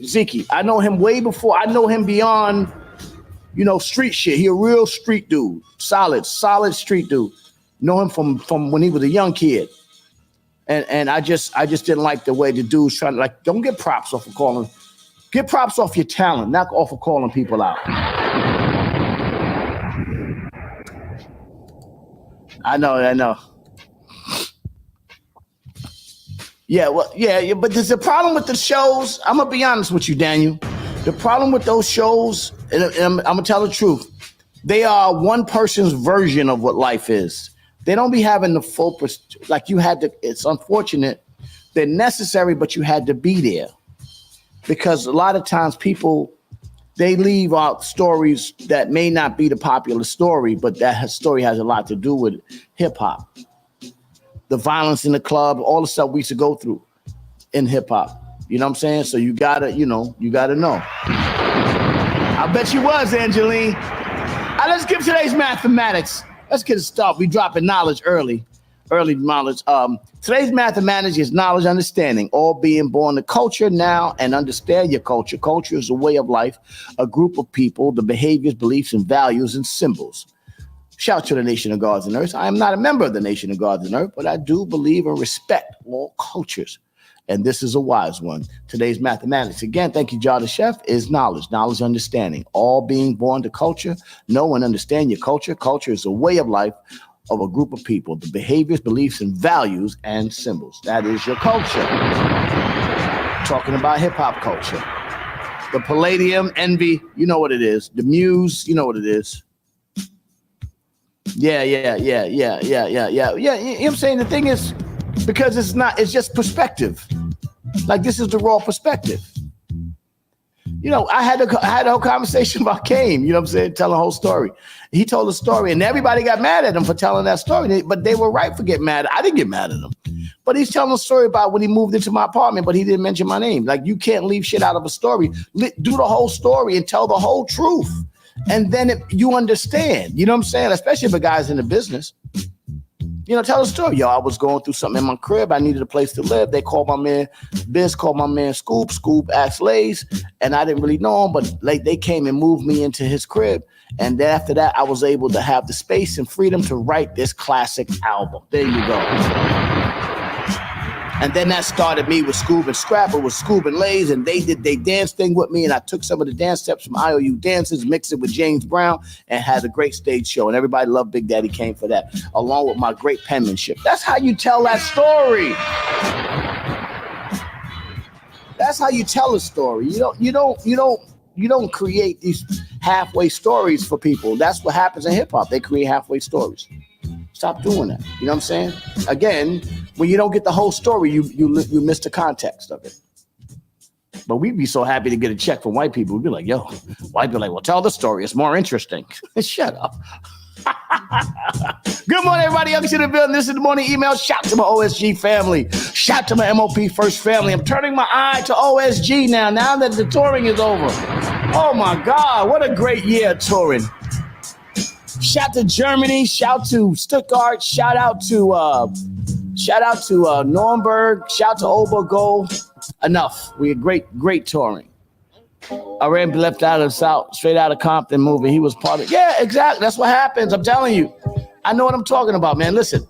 Zeke, I know him way before. I know him beyond, street shit. He a real street dude, solid street dude. Know him from when he was a young kid, and I just didn't like the way the dude's trying to don't get props off of calling. Get props off your talent, not off of calling people out. I know. Yeah, but there's a problem with the shows. I'm gonna be honest with you, Daniel. The problem with those shows, and I'm gonna tell the truth, they are one person's version of what life is. They don't be having the full, you had to. It's unfortunate. They're necessary, but you had to be there, because a lot of times people, they leave out stories that may not be the popular story, but that story has a lot to do with hip hop. The violence in the club, all the stuff we used to go through in hip hop. You know what I'm saying? So you gotta know. I bet you was, Angeline. Let's give today's mathematics. Let's get it started. We dropping knowledge early knowledge. Today's mathematics is knowledge, understanding, all being born to culture now and understand your culture. Culture is a way of life, a group of people, the behaviors, beliefs, and values and symbols. Shout out to the Nation of Gods and Earth. I am not a member of the Nation of Gods and Earth, but I do believe and respect all cultures. And this is a wise one. Today's mathematics, again, thank you, Jar the Chef, is knowledge, understanding. All being born to culture, know and understand your culture. Culture is a way of life of a group of people, the behaviors, beliefs, and values and symbols. That is your culture. Talking about hip-hop culture. The Palladium, Envy, you know what it is. The Muse, you know what it is. Yeah. You know what I'm saying? The thing is, because it's just perspective. This is the raw perspective. I had a whole conversation about Kane, you know what I'm saying? Telling the whole story. He told a story and everybody got mad at him for telling that story, but they were right for getting mad. I didn't get mad at him. But he's telling a story about when he moved into my apartment, but he didn't mention my name. You can't leave shit out of a story. Do the whole story and tell the whole truth. And then you understand, you know what I'm saying? Especially if a guy's in the business. Tell the story. I was going through something in my crib. I needed a place to live. They called my man, Biz called my man Scoop. Scoop asked Lays, and I didn't really know him, but they came and moved me into his crib. And then after that, I was able to have the space and freedom to write this classic album. There you go. And then that started me with Scoob and Scrap. It was Scoob and Lays, and they did their dance thing with me, and I took some of the dance steps from IOU Dances, mixed it with James Brown, and had a great stage show. And everybody loved Big Daddy Kane for that, along with my great penmanship. That's how you tell that story. That's how you tell a story. You don't create these halfway stories for people. That's what happens in hip hop. They create halfway stories. Stop doing that. You know what I'm saying? Again, when you don't get the whole story, you miss the context of it. But we'd be so happy to get a check from white people. We'd be like, white people well, tell the story. It's more interesting. Shut up. Good morning, everybody. Welcome to the building. This is the morning email. Shout to my OSG family. Shout to my MOP First family. I'm turning my eye to OSG now that the touring is over. Oh my God, what a great year touring. Shout to Germany, shout to Stuttgart, shout out to Nuremberg, shout to Obergo. Enough. We had great touring. I left out of the South, straight out of Compton moving. He was part of it. Yeah, exactly. That's what happens. I'm telling you. I know what I'm talking about, man. Listen,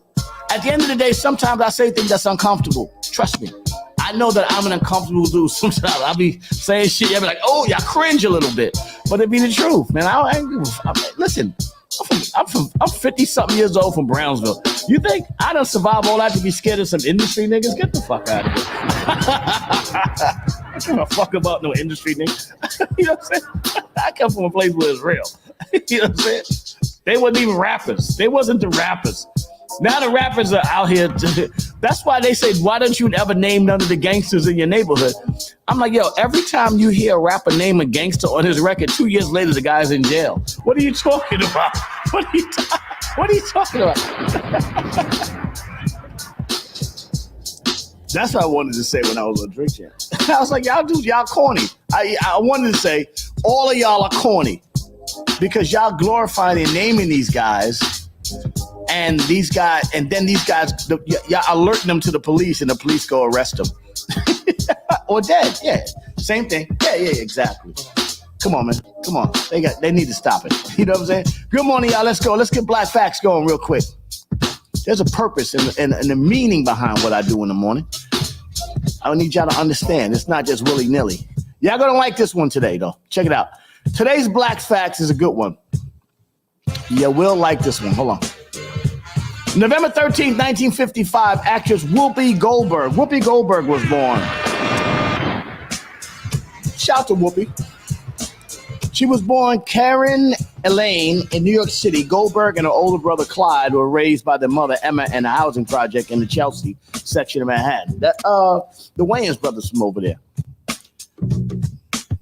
at the end of the day, sometimes I say things that's uncomfortable. Trust me. I know that I'm an uncomfortable dude. Sometimes I'll be saying shit. I'll be like, oh, y'all cringe a little bit. But it be the truth, man. Listen, I'm 50 something years old from Brownsville. You think I done survived all that to be scared of some industry niggas? Get the fuck out of here. I don't give a fuck about no industry niggas. You know what I'm saying? I come from a place where it's real. You know what I'm saying? They wasn't even rappers. They wasn't the rappers. Now the rappers are out here. That's why they say, why don't you ever name none of the gangsters in your neighborhood? I'm like, yo, every time you hear a rapper name a gangster on his record, 2 years later, the guy's in jail. What are you talking about? What are you talking about? That's what I wanted to say when I was on Drink Champ. I was like, y'all corny. I wanted to say, all of y'all are corny because y'all glorifying and naming these guys. And these guys, y'all alerting them to the police, and the police go arrest them. Or dead, yeah. Same thing. Yeah, exactly. Come on, man. Come on. They need to stop it. You know what I'm saying? Good morning, y'all. Let's go. Let's get Black Facts going real quick. There's a purpose and a meaning behind what I do in the morning. I need y'all to understand. It's not just willy-nilly. Y'all gonna like this one today, though. Check it out. Today's Black Facts is a good one. You will like this one. Hold on. November 13th, 1955, actress Whoopi Goldberg. Whoopi Goldberg was born. Shout to Whoopi. She was born Karen Elaine in New York City. Goldberg and her older brother Clyde were raised by their mother Emma in a housing project in the Chelsea section of Manhattan. The Wayans brothers from over there.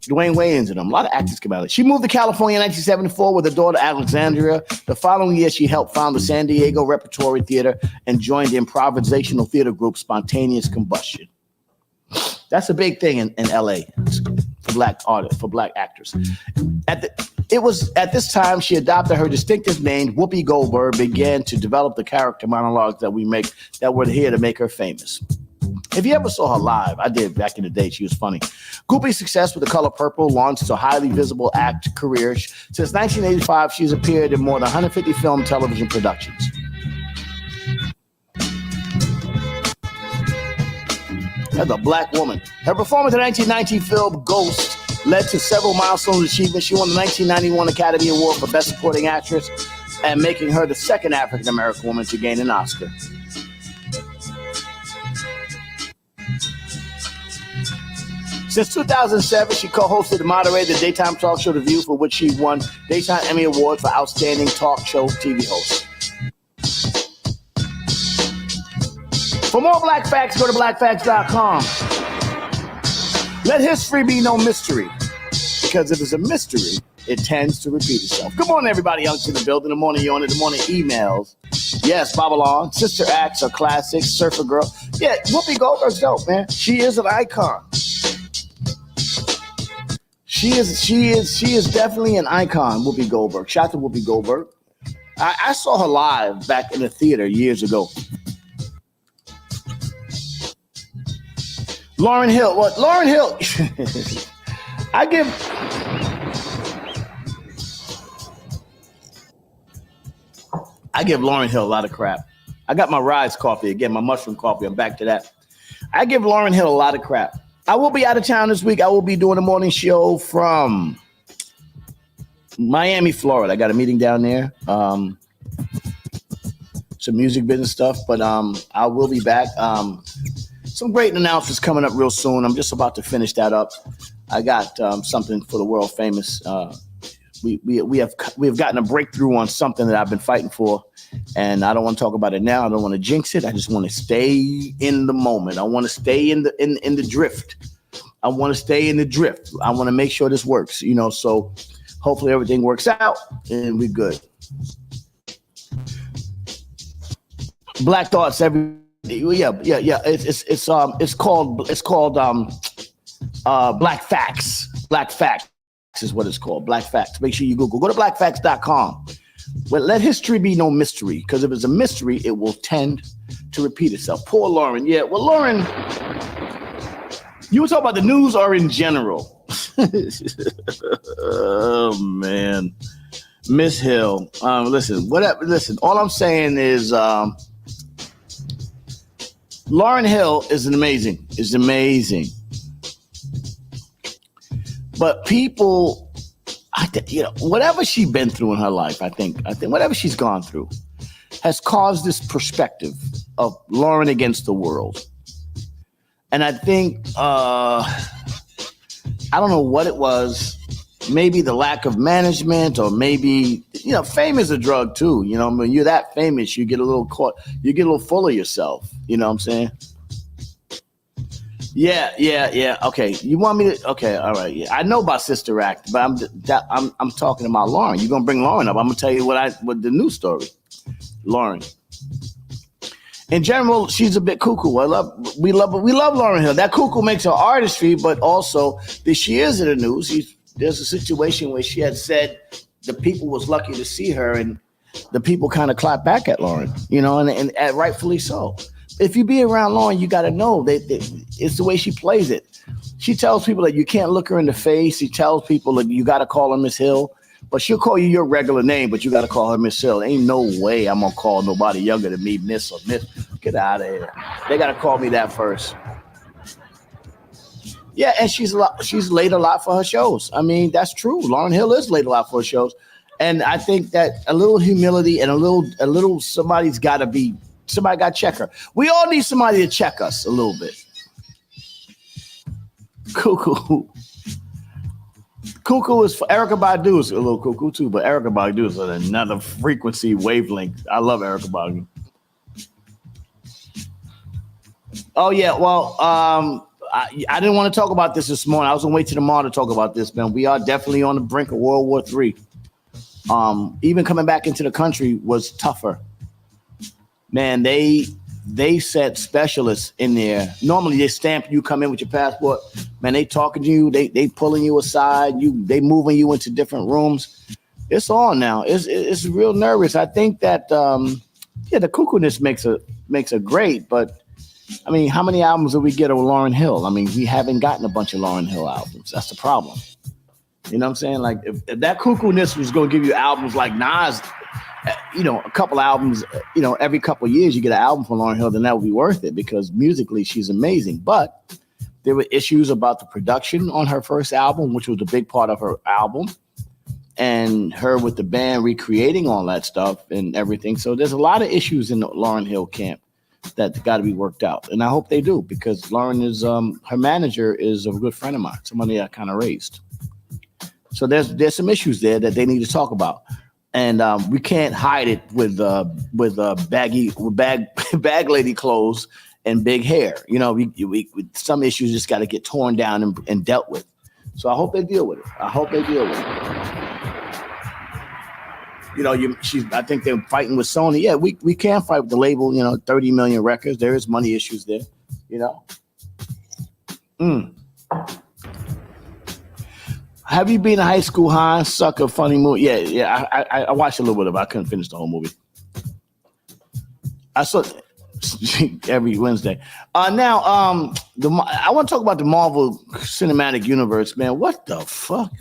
Dwayne Wayans and them. A lot of actors come out of it. She moved to California in 1974 with her daughter Alexandria. The following year, she helped found the San Diego Repertory Theater and joined the improvisational theater group Spontaneous Combustion. That's a big thing in LA for black artists, for black actors. It was at this time she adopted her distinctive name, Whoopi Goldberg, began to develop the character monologues that were here to make her famous. If you ever saw her live, I did back in the day, she was funny. Whoopi's success with The Color Purple launched a highly visible act career. Since 1985, she's appeared in more than 150 film and television productions. As a black woman. Her performance in the 1919 film Ghost led to several milestone achievements. She won the 1991 Academy Award for Best Supporting Actress and making her the second African-American woman to gain an Oscar. Since 2007, she co-hosted and moderated the daytime talk show The View, for which she won Daytime Emmy Award for Outstanding Talk Show TV Host. For more Black Facts, go to blackfacts.com. Let history be no mystery, because if it's a mystery, it tends to repeat itself. Good morning, everybody out in the building. The morning yawn, the morning emails. Yes, Babylon, Sister Acts are classics, Surfer Girl. Yeah, Whoopi Goldberg's dope, man. She is an icon. She is definitely an icon, Whoopi Goldberg. Shout out to Whoopi Goldberg. I saw her live back in the theater years ago. Lauryn Hill. What? Lauryn Hill. I give Lauryn Hill a lot of crap. I got my Rise coffee again, my mushroom coffee. I'm back to that. I give Lauryn Hill a lot of crap. I will be out of town this week. I will be doing a morning show from Miami, Florida. I got a meeting down there. Some music business stuff, but I will be back. Some great announcements coming up real soon. I'm just about to finish that up. I got something for the world famous. We have gotten a breakthrough on something that I've been fighting for, and I don't want to talk about it now. I don't want to jinx it. I just want to stay in the moment. I want to stay in the drift. I want to stay in the drift. I want to make sure this works, so hopefully everything works out and we're good. Black Thoughts every yeah. It's called Black Facts. Black Facts is what it's called. Black Facts. Make sure you Google. Go to blackfacts.com. Well, let history be no mystery, because if it's a mystery, it will tend to repeat itself. Poor Lauren. Yeah, well, Lauren, you were talking about the news or in general? Oh, man. Miss Hill. Listen, all I'm saying is Lauryn Hill is amazing. But people whatever she's been through in her life, I think whatever she's gone through has caused this perspective of Lauryn against the world. And I think, I don't know what it was, maybe the lack of management, or maybe, fame is a drug too. When you're that famous, you get a little full of yourself. You know what I'm saying? Yeah. Okay. You want me to? Okay. All right. Yeah. I know about Sister Act, but I'm talking about Lauryn. You're going to bring Lauryn up. I'm going to tell you what the news story. Lauryn. In general, she's a bit cuckoo. We love Lauryn Hill. That cuckoo makes her artistry, but also she is in the news. There's a situation where she had said the people was lucky to see her, and the people kind of clapped back at Lauryn, and rightfully so. If you be around Lauryn, you got to know that it's the way she plays it. She tells people that you can't look her in the face. She tells people that you got to call her Miss Hill. But she'll call you your regular name, but you got to call her Miss Hill. Ain't no way I'm going to call nobody younger than me Miss or Miss. Get out of here. They got to call me that first. Yeah, and she's laid a lot for her shows. I mean, that's true. Lauryn Hill is laid a lot for her shows. And I think that a little humility and a little somebody got to check her. We all need somebody to check us a little bit. Cuckoo. Cuckoo is for Erykah Badu is a little cuckoo too, but Erykah Badu is another frequency wavelength. I love Erykah Badu. Oh yeah, well, I didn't want to talk about this morning. I was gonna wait till tomorrow to talk about this, man. We are definitely on the brink of World War III. Even coming back into the country was tougher. Man, they set specialists in there. Normally they stamp you, come in with your passport. Man, they talking to you, they pulling you aside, they moving you into different rooms. It's on now. It's real nervous. I think that the cuckoo-ness makes her great, but I mean, how many albums did we get of Lauryn Hill? I mean, we haven't gotten a bunch of Lauryn Hill albums. That's the problem. You know what I'm saying? Like if that cuckoo-ness was gonna give you albums like Nas, a couple albums, every couple of years you get an album from Lauryn Hill, then that would be worth it because musically she's amazing. But there were issues about the production on her first album, which was a big part of her album, and her with the band recreating all that stuff and everything. So there's a lot of issues in the Lauryn Hill camp that got to be worked out. And I hope they do because Lauryn is, her manager is a good friend of mine, somebody I kind of raised. So there's some issues there that they need to talk about. And we can't hide it with bag lady clothes and big hair. We some issues just got to get torn down and dealt with. So I hope they deal with it. I think they're fighting with Sony. Yeah, we can fight with the label. 30 million records. There is money issues there. Have you been to high school, High? Sucker, funny movie. Yeah. I watched a little bit of it. I couldn't finish the whole movie. I saw every Wednesday. I want to talk about the Marvel Cinematic Universe, man. What the fuck?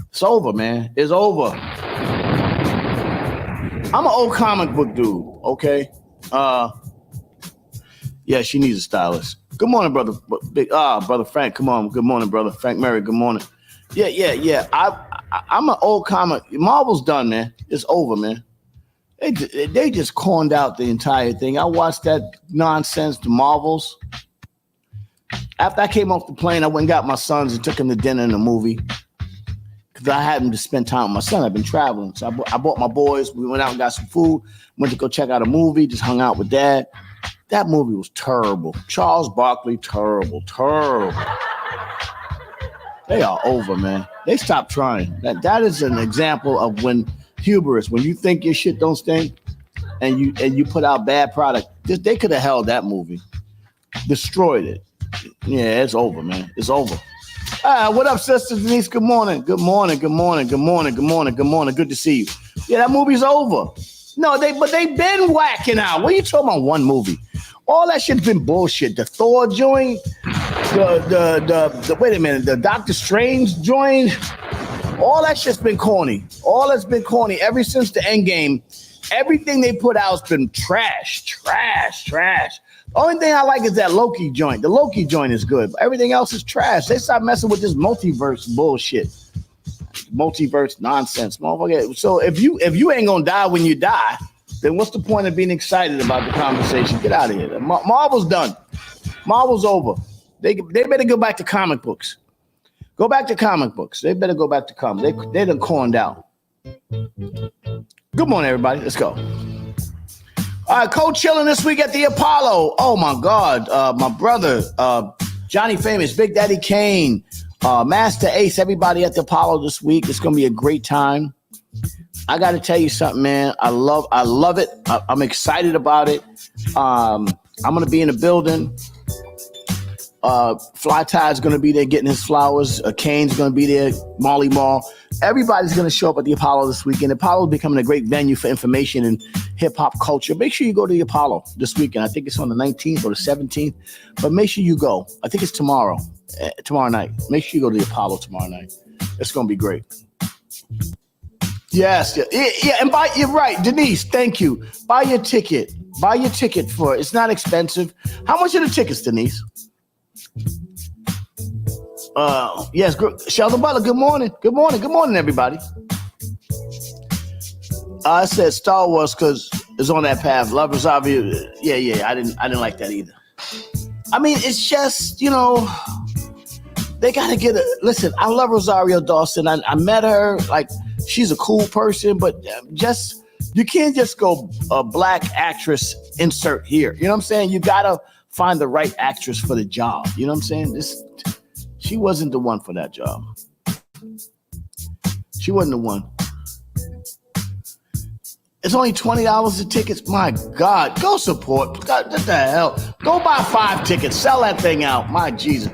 It's over, man. It's over. I'm an old comic book dude, okay? Yeah, she needs a stylist. Good morning, brother. Brother Frank, come on. Good morning, brother. Frank Murray, good morning. Yeah. I'm an old comic. Marvel's done, man. It's over, man. They just corned out the entire thing. I watched that nonsense, the Marvels. After I came off the plane, I went and got my sons and took them to dinner and a movie. Because I had them to spend time with my son. I've been traveling. So I bought my boys. We went out and got some food. Went to go check out a movie. Just hung out with Dad. That movie was terrible. Charles Barkley, terrible. They are over, man. They stopped trying. That is an example of when hubris, when you think your shit don't stink and you put out bad product. They could have held that movie. Destroyed it. Yeah, it's over, man. It's over. What up, Sister Denise? Good morning. Good morning. Good to see you. Yeah, that movie's over. No, they been whacking out. What are you talking about? One movie. All that shit's been bullshit. The Thor joint, the wait a minute, the Doctor Strange joint. All that shit's been corny. All that's been corny ever since the Endgame. Everything they put out has been trash. The only thing I like is that Loki joint. The Loki joint is good, but everything else is trash. They stop messing with this multiverse bullshit. multiverse nonsense, motherfucker. So if you ain't gonna die when you die, then what's the point of being excited about the conversation? Get out of here. Marvel's done. Marvel's over. They better go back to comic books. Go back to comic books. They better go back to comic. They done corned out. Good morning, everybody. Let's go. All right, co-chilling this week at the Apollo. Oh my God, my brother, Johnny Famous, Big Daddy Kane, Master Ace, everybody at the Apollo this week. It's gonna be a great time. I got to tell you something, man. I love it. I'm excited about it. I'm gonna be in the building. Fly Ty's gonna be there getting his flowers. Kane's gonna be there. Molly Mall. Everybody's gonna show up at the Apollo this weekend. The Apollo is becoming a great venue for information and hip hop culture. Make sure you go to the Apollo this weekend. I think it's on the 19th or the 17th, but make sure you go. I think it's tomorrow night. Make sure you go to the Apollo tomorrow night. It's gonna be great. Yes, yeah, and you're right, Denise. Thank you. Buy your ticket. Buy your ticket for it. It's not expensive. How much are the tickets, Denise? Yes, Sheldon Butler. Good morning. Good morning, everybody. I said Star Wars because it's on that path. Love Rosario. Yeah. I didn't like that either. I mean, it's just, they gotta get a listen. I love Rosario Dawson. I met her. Like, she's a cool person, but you can't just go a black actress insert here. You know what I'm saying? You gotta find the right actress for the job. You know what I'm saying? She wasn't the one for that job. She wasn't the one. It's only $20 a tickets. My God, go support. God, what the hell? Go buy 5 tickets. Sell that thing out. My Jesus.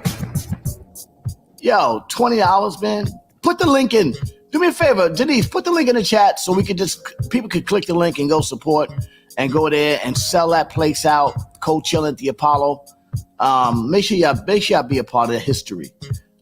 Yo, $20, man. Put the link in. Do me a favor, Denise, put the link in the chat so people could click the link and go support and go there and sell that place out. Co-chill at the Apollo. Make sure y'all be a part of the history.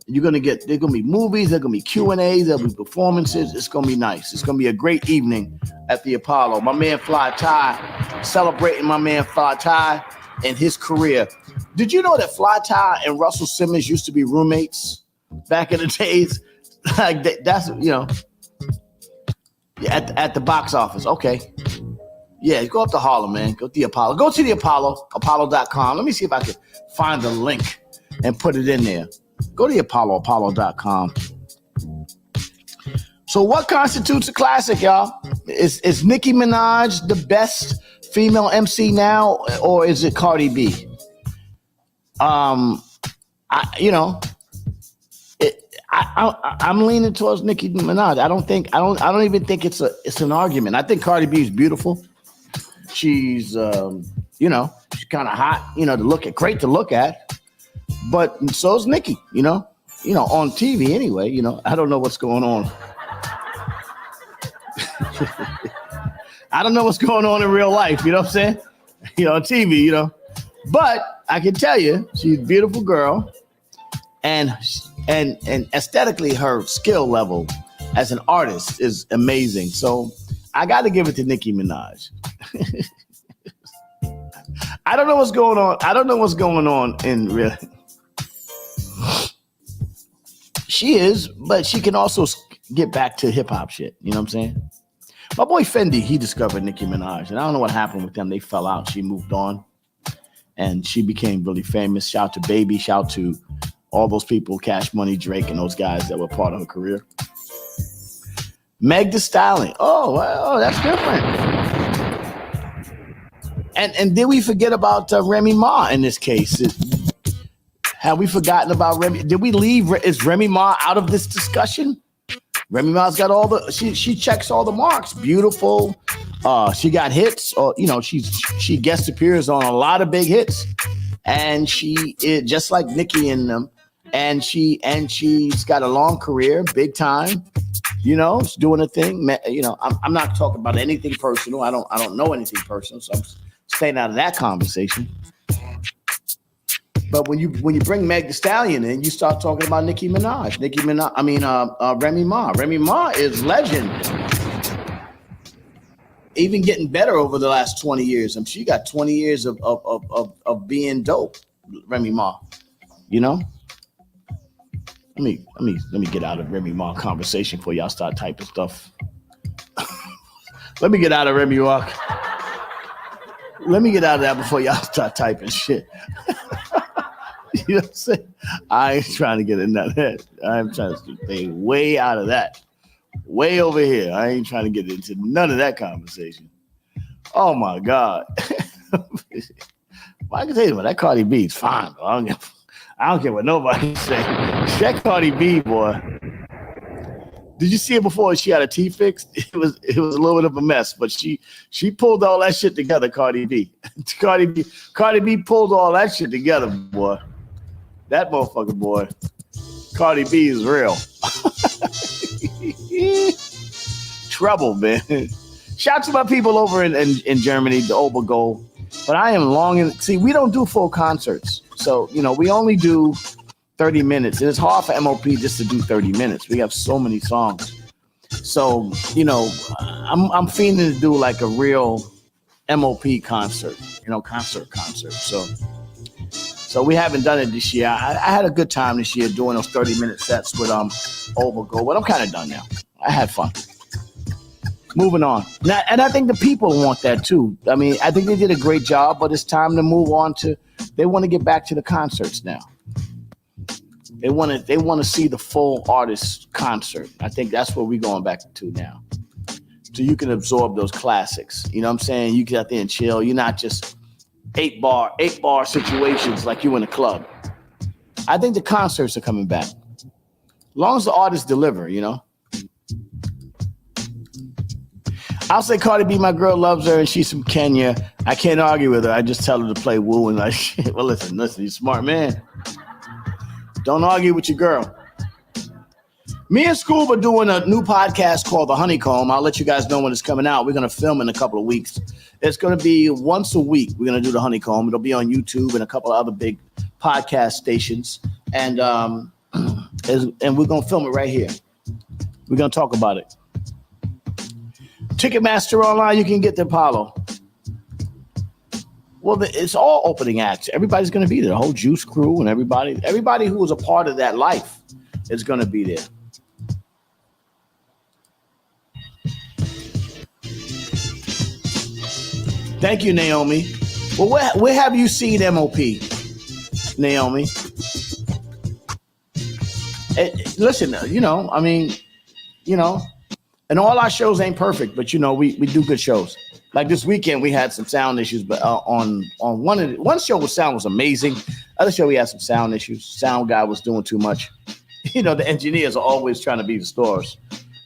There's gonna be movies, there's gonna be Q&As, there'll be performances. It's gonna be nice. It's gonna be a great evening at the Apollo. My man Fly Ty, celebrating my man Fly Ty and his career. Did you know that Fly Ty and Russell Simmons used to be roommates back in the days? Like that's at the box office. Okay. Yeah, go up to Harlem, man. Go to the Apollo. Go to the Apollo, apollo.com. Let me see if I can find the link and put it in there. Go to the Apollo, apollo.com. So what constitutes a classic, y'all? Is Nicki Minaj the best female MC now, or is it Cardi B? I'm leaning towards Nicki Minaj. I don't even think it's an argument. I think Cardi B is beautiful. She's she's kind of hot, to look at, great to look at. But so is Nicki, on TV anyway. I don't know what's going on. I don't know what's going on in real life. You know what I'm saying? On TV, But I can tell you, she's a beautiful girl, and aesthetically, her skill level as an artist is amazing. So I got to give it to Nicki Minaj. I don't know what's going on. I don't know what's going on in real. She is, but she can also get back to hip hop shit. You know what I'm saying? My boy Fendi, he discovered Nicki Minaj, and I don't know what happened with them. They fell out. She moved on, and she became really famous. Shout out to Baby. Shout out to all those people, Cash Money, Drake, and those guys that were part of her career. Meg Thee Stallion. Oh, well, that's different. And did we forget about Remy Ma in this case? Have we forgotten about Remy? Did we leave? Is Remy Ma out of this discussion? Remy Ma's got all the. She checks all the marks. Beautiful. She got hits. Or she guest appears on a lot of big hits, and she is just like Nicki in them. And she's got a long career, big time. She's doing a thing. I'm not talking about anything personal. I don't know anything personal, so I'm staying out of that conversation. But when you bring Meg Thee Stallion in, you start talking about Nicki Minaj. Remy Ma. Remy Ma is legend. Even getting better over the last 20 years. She got 20 years of being dope. Remy Ma. Let me get out of Remy Ma conversation before y'all start typing stuff. Let me get out of Remy Ma. Let me get out of that before y'all start typing shit. You know what I'm saying? I ain't trying to get in that. I'm trying to stay way out of that. Way over here. I ain't trying to get into none of that conversation. Oh my God. I can tell you, that Cardi B is fine, bro. I don't care what nobody say. That Cardi B, boy. Did you see it before she had her teeth fixed? It was a little bit of a mess, but she pulled all that shit together, Cardi B. Cardi B pulled all that shit together, boy. That motherfucker, boy. Cardi B is real. Trouble, man. Shout out to my people over in Germany, the Obergold. But I am longing. See, we don't do full concerts. So, we only do 30 minutes. And it's hard for MOP just to do 30 minutes. We have so many songs. So, I'm feeling to do like a real MOP concert, concert. So we haven't done it this year. I had a good time this year doing those 30-minute sets with Overgo, but I'm kind of done now. I had fun. Moving on. Now, and I think the people want that too. I mean, I think they did a great job, but it's time to move on they want to get back to the concerts now. They want to see the full artist concert. I think that's what we're going back to now. So you can absorb those classics. You know what I'm saying? You get out there and chill. You're not just eight bar situations like you in a club. I think the concerts are coming back. As long as the artists deliver, I'll say Cardi B, my girl loves her, and she's from Kenya. I can't argue with her. I just tell her to play woo and like shit. Well, listen, you're a smart man. Don't argue with your girl. Me and Scoob are doing a new podcast called The Honeycomb. I'll let you guys know when it's coming out. We're going to film in a couple of weeks. It's going to be once a week. We're going to do The Honeycomb. It'll be on YouTube and a couple of other big podcast stations. And we're going to film it right here. We're going to talk about it. Ticketmaster online, you can get the Apollo. Well, it's all opening acts. Everybody's going to be there. The whole Juice crew and everybody who was a part of that life is going to be there. Thank you, Naomi. Well, where have you seen MOP, Naomi? Listen, and all our shows ain't perfect, but we do good shows. Like this weekend, we had some sound issues, but on one show, the sound was amazing. Other show, we had some sound issues. Sound guy was doing too much. The engineers are always trying to be the stars.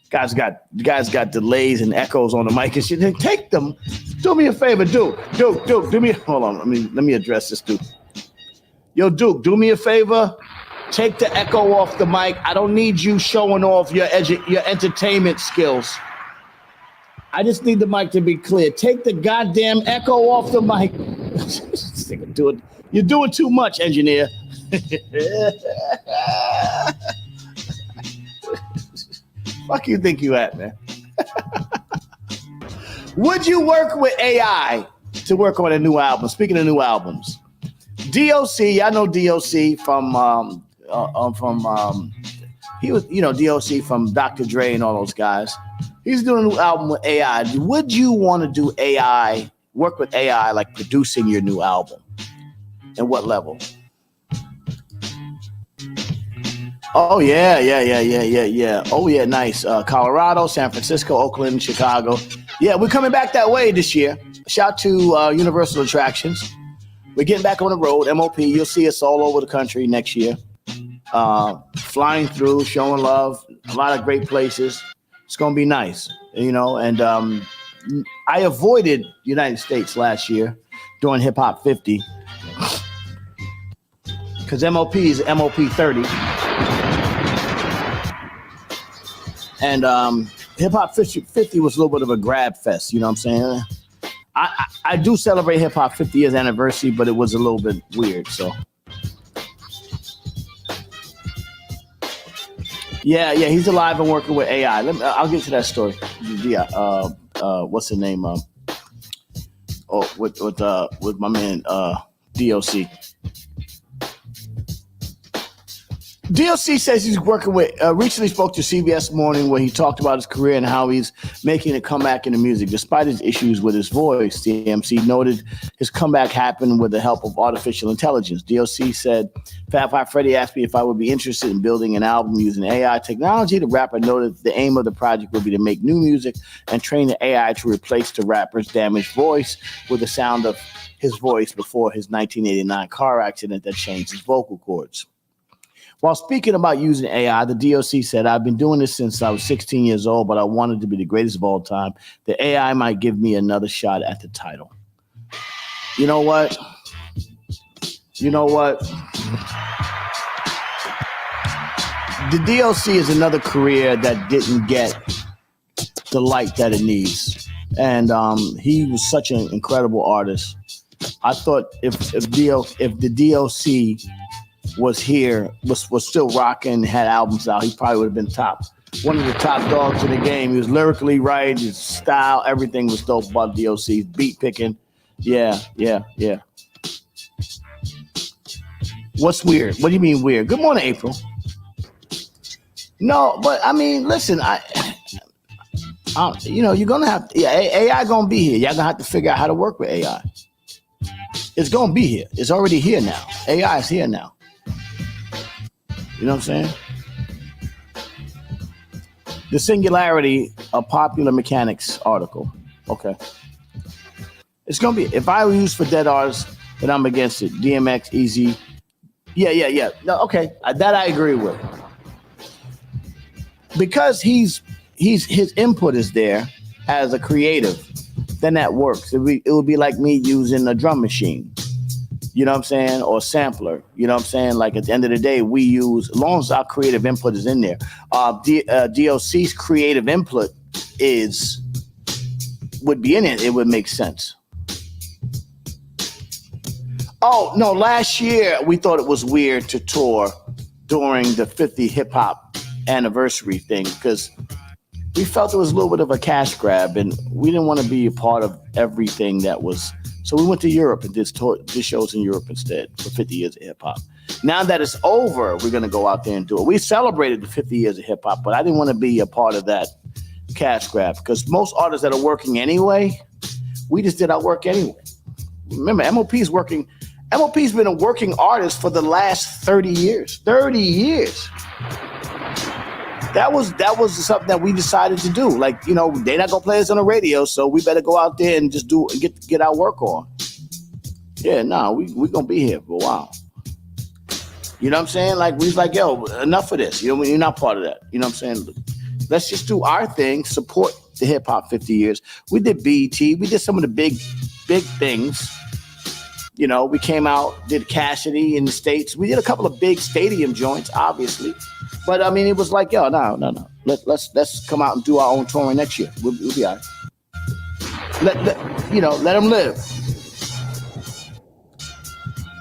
Guys got delays and echoes on the mic and shit. Then take them. Do me a favor, Duke. Do me. Hold on. Let me address this, Duke. Yo, Duke, do me a favor. Take the echo off the mic. I don't need you showing off your entertainment skills. I just need the mic to be clear. Take the goddamn echo off the mic. You're doing too much, engineer. Fuck you think you at, man? Would you work with AI to work on a new album? Speaking of new albums, DOC, I know DOC from he was, DOC from Dr. Dre and all those guys. He's doing a new album with AI. Would you want to do AI, work with AI, like producing your new album? And what level? Oh, yeah. Oh, yeah, nice. Colorado, San Francisco, Oakland, Chicago. Yeah, we're coming back that way this year. Shout to Universal Attractions. We're getting back on the road. MOP, you'll see us all over the country next year. Flying through, showing love, a lot of great places. It's going to be nice, and I avoided United States last year during Hip Hop 50 because MOP is MOP 30. And Hip Hop 50 was a little bit of a grab fest, you know what I'm saying? I do celebrate Hip Hop 50 years anniversary, but it was a little bit weird, so. Yeah, he's alive and working with AI. I'll get to that story. Yeah, what's the name? With my man DOC. DLC says he's working with, recently spoke to CBS Morning where he talked about his career and how he's making a comeback into music. Despite his issues with his voice, the MC noted his comeback happened with the help of artificial intelligence. DLC said, Fat Five Freddy asked me if I would be interested in building an album using AI technology. The rapper noted the aim of the project would be to make new music and train the AI to replace the rapper's damaged voice with the sound of his voice before his 1989 car accident that changed his vocal cords. While speaking about using AI, the DOC said, I've been doing this since I was 16 years old, but I wanted to be the greatest of all time. The AI might give me another shot at the title. You know what? The DOC is another career that didn't get the light that it needs. And he was such an incredible artist. I thought if the DOC was here, was still rocking, had albums out, he probably would have been one of the top dogs in the game. He was lyrically right, his style, everything was dope about DOC, beat picking. Yeah. What's weird? What do you mean weird? Good morning, April. No, but I mean, listen, you're gonna have AI gonna be here. Y'all gonna have to figure out how to work with AI. It's gonna be here. It's already here now. AI is here now. You know what I'm saying? The Singularity, a Popular Mechanics article. Okay. It's going to be, if I were used for dead artists, then I'm against it. DMX, Easy. Yeah. No, okay. That I agree with. Because his input is there as a creative, then that works. It would be like me using a drum machine. You know what I'm saying? Or sampler. You know what I'm saying? Like at the end of the day, we use, as long as our creative input is in there. DOC's creative input would be in it. It would make sense. Oh, no, last year we thought it was weird to tour during the 50 hip hop anniversary thing because we felt it was a little bit of a cash grab and we didn't want to be a part of everything that was. So we went to Europe and did shows in Europe instead for 50 years of hip hop. Now that it's over, we're going to go out there and do it. We celebrated the 50 years of hip hop, but I didn't want to be a part of that cash grab because most artists that are working anyway, we just did our work anyway. Remember, MOP's been a working artist for the last 30 years. 30 years. That was something that we decided to do. Like, they're not gonna play us on the radio, so we better go out there and just get our work on. Yeah, we gonna be here for a while. You know what I'm saying? Like we was like, yo, enough of this. You're not part of that. You know what I'm saying? Let's just do our thing, support the hip hop 50 years. We did BET, we did some of the big things. We came out, did Cassidy in the States. We did a couple of big stadium joints, obviously. But I mean, it was like, yo, no. Let's come out and do our own touring next year. We'll be all right. Let them live.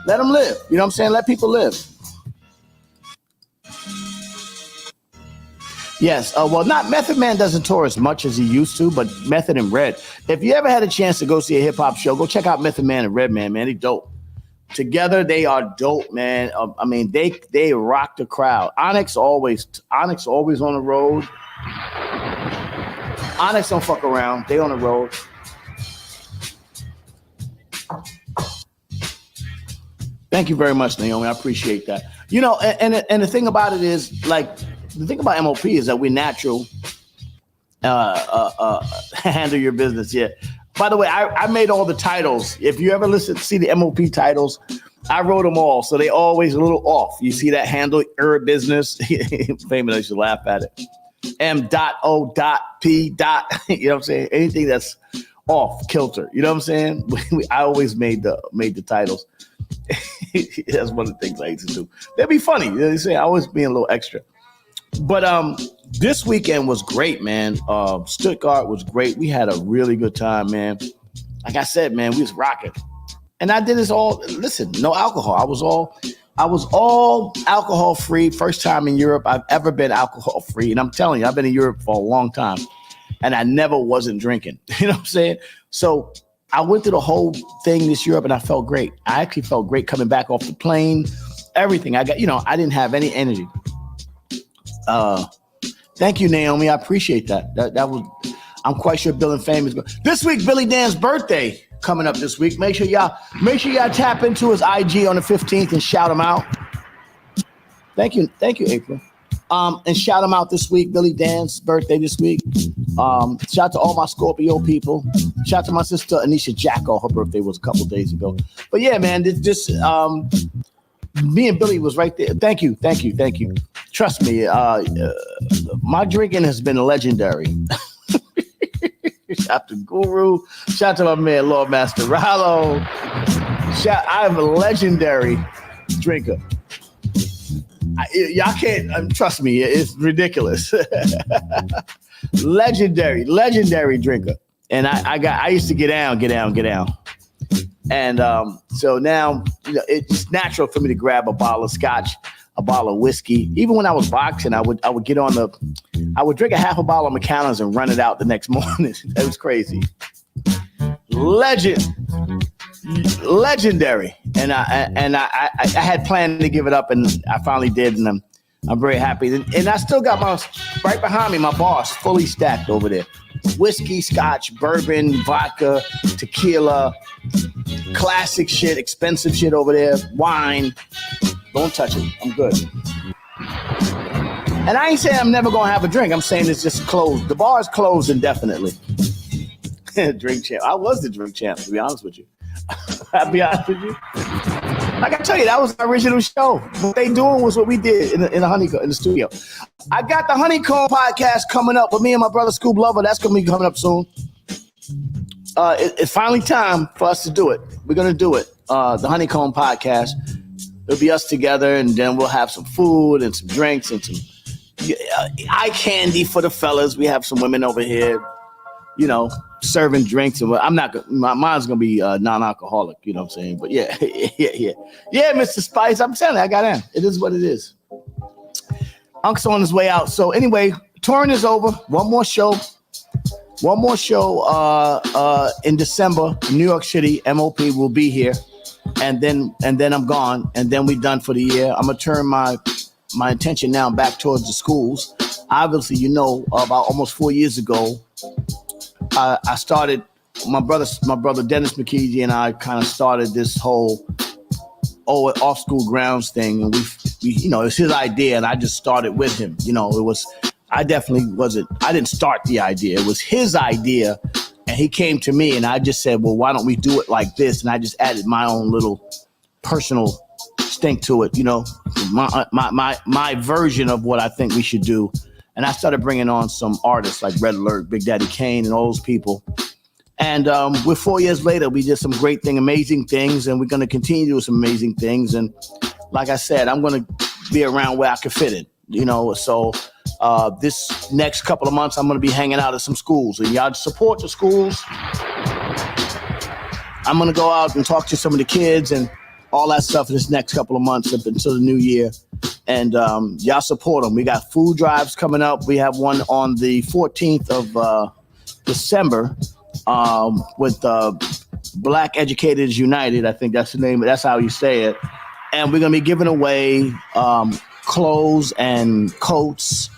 Let them live. You know what I'm saying? Let people live. Yes. Well, not Method Man doesn't tour as much as he used to, but Method and Red. If you ever had a chance to go see a hip hop show, go check out Method Man and Redman, man. They dope. Together, they are dope, man. I mean, they rock the crowd. Onyx always on the road. Onyx don't fuck around. They on the road. Thank you very much, Naomi. I appreciate that. And the thing about it is, like, the thing about MOP is that we're natural. Handle your business, yeah. By the way, I made all the titles. If you ever see the MOP titles, I wrote them all. So they always a little off. You see that handle your business? Famous, I should laugh at it. M.O.P. You know what I'm saying? Anything that's off kilter. You know what I'm saying? I always made the titles. That's one of the things I used to do. They'd be funny. You know what I'm saying? I always being a little extra. But this weekend was great, man. Stuttgart was great. We had a really good time, man. Like I said, man, we was rocking. And I did this all, listen, no alcohol. I was all alcohol free. First time in Europe I've ever been alcohol free. And I'm telling you, I've been in Europe for a long time. And I never wasn't drinking. You know what I'm saying? So I went through the whole thing this Europe and I felt great. I actually felt great coming back off the plane. everything. I didn't have any energy. Thank you, Naomi. I appreciate that. That was. I'm quite sure Bill and Fame is good. This week, Billy Dan's birthday coming up this week. Make sure y'all tap into his IG on the 15th and shout him out. Thank you, April. And shout him out this week. Billy Dan's birthday this week. Shout out to all my Scorpio people. Shout out to my sister Anisha Jacko. Her birthday was a couple days ago. But yeah, man, this me and Billy was right there. Thank you. Trust me, my drinking has been legendary. Shout out to Guru. Shout out to my man, Lord Master Rollo. I'm a legendary drinker. Y'all can't trust me. It's ridiculous. legendary drinker. And I used to get down. And so now it's natural for me to grab a bottle of scotch, a bottle of whiskey. Even when I was boxing, I would drink a half a bottle of Macallan's and run it out the next morning. It was crazy. Legendary. And I had planned to give it up, and I finally did, and I'm very happy. And I still got right behind me, my boss fully stacked over there. Whiskey, scotch, bourbon, vodka, tequila, classic shit, expensive shit over there, wine. Don't touch it. I'm good. And I ain't saying I'm never going to have a drink. I'm saying it's just closed. The bar is closed indefinitely. Drink champ. I was the drink champ, to be honest with you. I'll be honest with you. Like I tell you, that was the original show. What they doing was what we did in the Honeycomb, in the studio. I got the Honeycomb podcast coming up with me and my brother Scoop Lover. That's going to be coming up soon. It's finally time for us to do it. We're going to do it. The Honeycomb podcast. It'll be us together, and then we'll have some food and some drinks and some eye candy for the fellas. We have some women over here, serving drinks. And mine's going to be non-alcoholic, you know what I'm saying? But yeah, Mr. Spice, I'm telling you, I got in. It is what it is. Unc's on his way out. So anyway, touring is over. One more show in December, New York City. MOP will be here. And then I'm gone, and then we're done for the year. I'm gonna turn my attention now back towards the schools. Obviously, about almost 4 years ago, I started. My brother Dennis McKeezy and I kind of started this whole off school grounds thing, and we it was his idea, and I just started with him. I didn't start the idea. It was his idea. And he came to me, and I just said, well, why don't we do it like this? And I just added my own little personal stink to it, my version of what I think we should do. And I started bringing on some artists like Red Alert, Big Daddy Kane, and all those people. And we're 4 years later. We did some amazing things, and we're going to continue to do some amazing things. And like I said, I'm going to be around where I can fit in, so this next couple of months, I'm going to be hanging out at some schools, and y'all support the schools. I'm going to go out and talk to some of the kids and all that stuff in this next couple of months up until the new year. And y'all support them. We got food drives coming up. We have one on the 14th of December with Black Educators United. I think that's the name. That's how you say it. And we're going to be giving away clothes and coats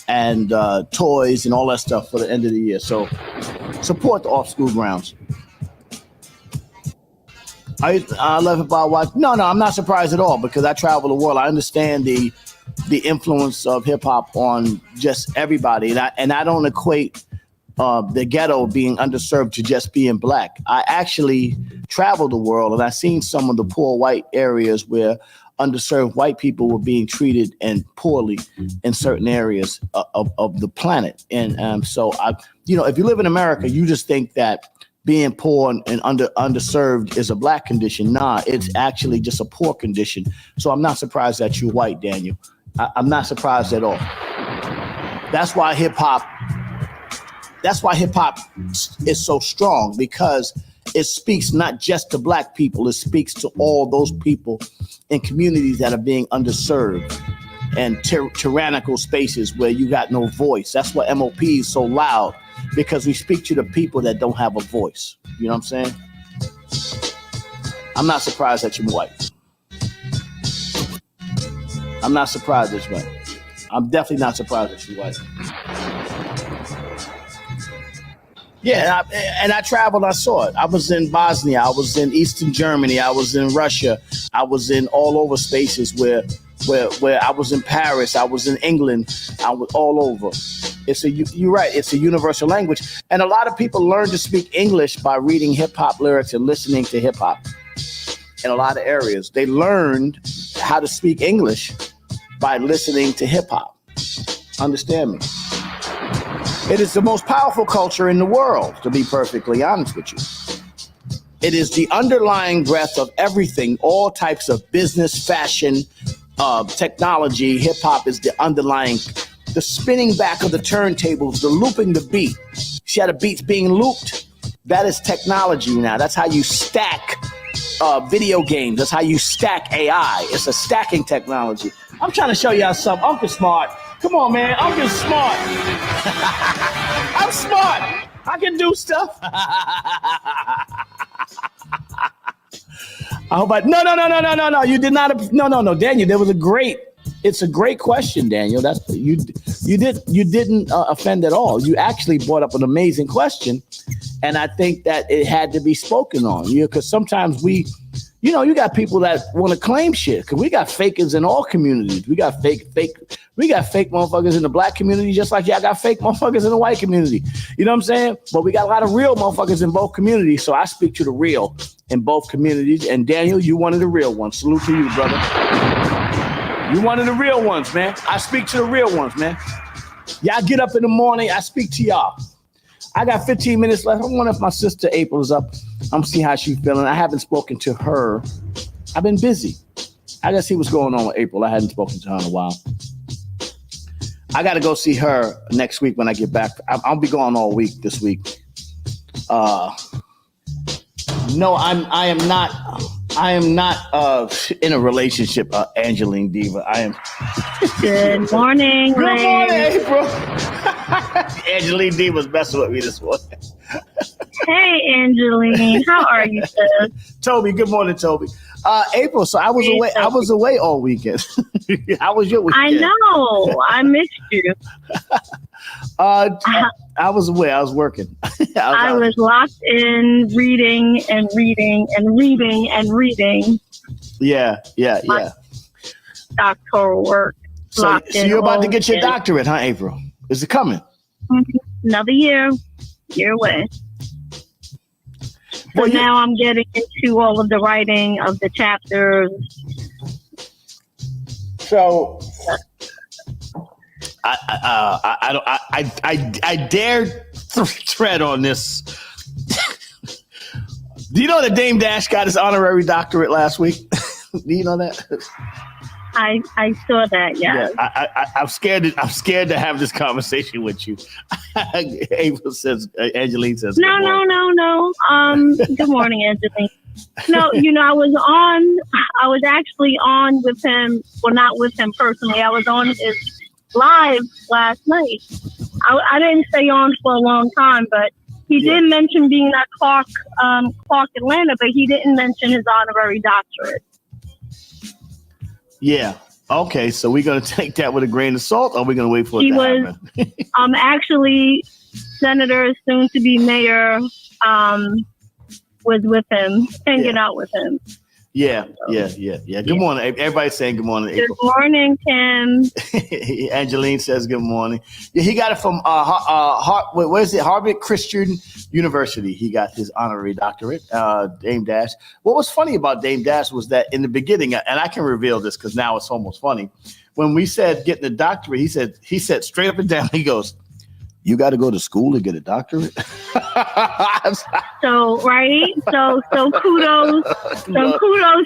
and toys and all that stuff for the end of the year. So support the off-school grounds. I love about what? No, I'm not surprised at all, because I travel the world. I understand the influence of hip-hop on just everybody. And I don't equate the ghetto being underserved to just being black. I actually travel the world, and I've seen some of the poor white areas where underserved white people were being treated and poorly in certain areas of the planet. And so, if you live in America, you just think that being poor and underserved is a black condition. Nah, it's actually just a poor condition. So I'm not surprised that you're white, Daniel. I'm not surprised at all. That's why hip hop is so strong, because it speaks not just to black people, it speaks to all those people in communities that are being underserved and tyrannical spaces where you got no voice. That's why MOP is so loud, because we speak to the people that don't have a voice. You know what I'm saying? I'm not surprised that you're white. I'm not surprised it's white. I'm definitely not surprised that she's white. Yeah, and I traveled. I saw it. I was in Bosnia. I was in Eastern Germany. I was in Russia. I was in all over spaces where I was in Paris. I was in England. I was all over. You're right. It's a universal language, and a lot of people learn to speak English by reading hip hop lyrics and listening to hip hop. In a lot of areas, they learned how to speak English by listening to hip hop. Understand me? It is the most powerful culture in the world, to be perfectly honest with you. It is the underlying breath of everything, all types of business, fashion, technology. Hip hop is the underlying, the spinning back of the turntables, the looping the beat. See how the beat's being looped? That is technology now. That's how you stack video games. That's how you stack AI. It's a stacking technology. I'm trying to show y'all something. Uncle Smart. Come on, man. Uncle Smart. I'm smart. I can do stuff. I hope I. No. You did not. No. Daniel, it's a great question, Daniel. That's you didn't offend at all. You actually brought up an amazing question, and I think that it had to be spoken on. Because sometimes you got people that want to claim shit. Because we got fakers in all communities. We got fake motherfuckers in the black community, just like y'all got fake motherfuckers in the white community. You know what I'm saying? But we got a lot of real motherfuckers in both communities. So I speak to the real in both communities. And Daniel, you one of the real ones. Salute to you, brother. You one of the real ones, man. I speak to the real ones, man. Y'all get up in the morning. I speak to y'all. I got 15 minutes left. I wonder if my sister April is up. I'm see how she's feeling. I haven't spoken to her. I've been busy. I gotta see what's going on with April. I hadn't spoken to her in a while. I gotta go see her next week when I get back. I'll be gone all week this week. No, I am not in a relationship, Angeline Diva. I am. Good morning. Good morning, April. Angeline Diva's messing with me this morning. Hey, Angeline. How are you, sis? Toby, good morning, Toby. April, so I was away. Toby. I was away all weekend. How was your weekend? I know. I missed you. I was away. I was working. I was locked in reading and reading and reading and reading. Yeah. Doctoral work. So you're about to get your doctorate, huh, April? Is it coming? Another year away. So now I'm getting into all of the writing of the chapters. So I dare tread on this. Do you know that Dame Dash got his honorary doctorate last week? Do you know that? I saw that. Yeah. I'm scared to have this conversation with you. April says. Angeline says. No. Good morning, Angeline. No, I was actually on with him. Well, not with him personally. I was on his live last night. I didn't stay on for a long time, but he did mention being at Clark Atlanta, but he didn't mention his honorary doctorate. Yeah. Okay. So we're going to take that with a grain of salt, or we're going to wait for it to happen? Actually, Senator, soon to be mayor, was with him, hanging out with him. Yeah. Good morning. Everybody's saying good morning. Good morning, Kim. Angeline says good morning. Yeah, he got it from Harvard Christian University. He got his honorary doctorate, Dame Dash. What was funny about Dame Dash was that in the beginning, and I can reveal this because now it's almost funny, when we said getting a doctorate, he said straight up and down, he goes, "You got to go to school to get a doctorate." So kudos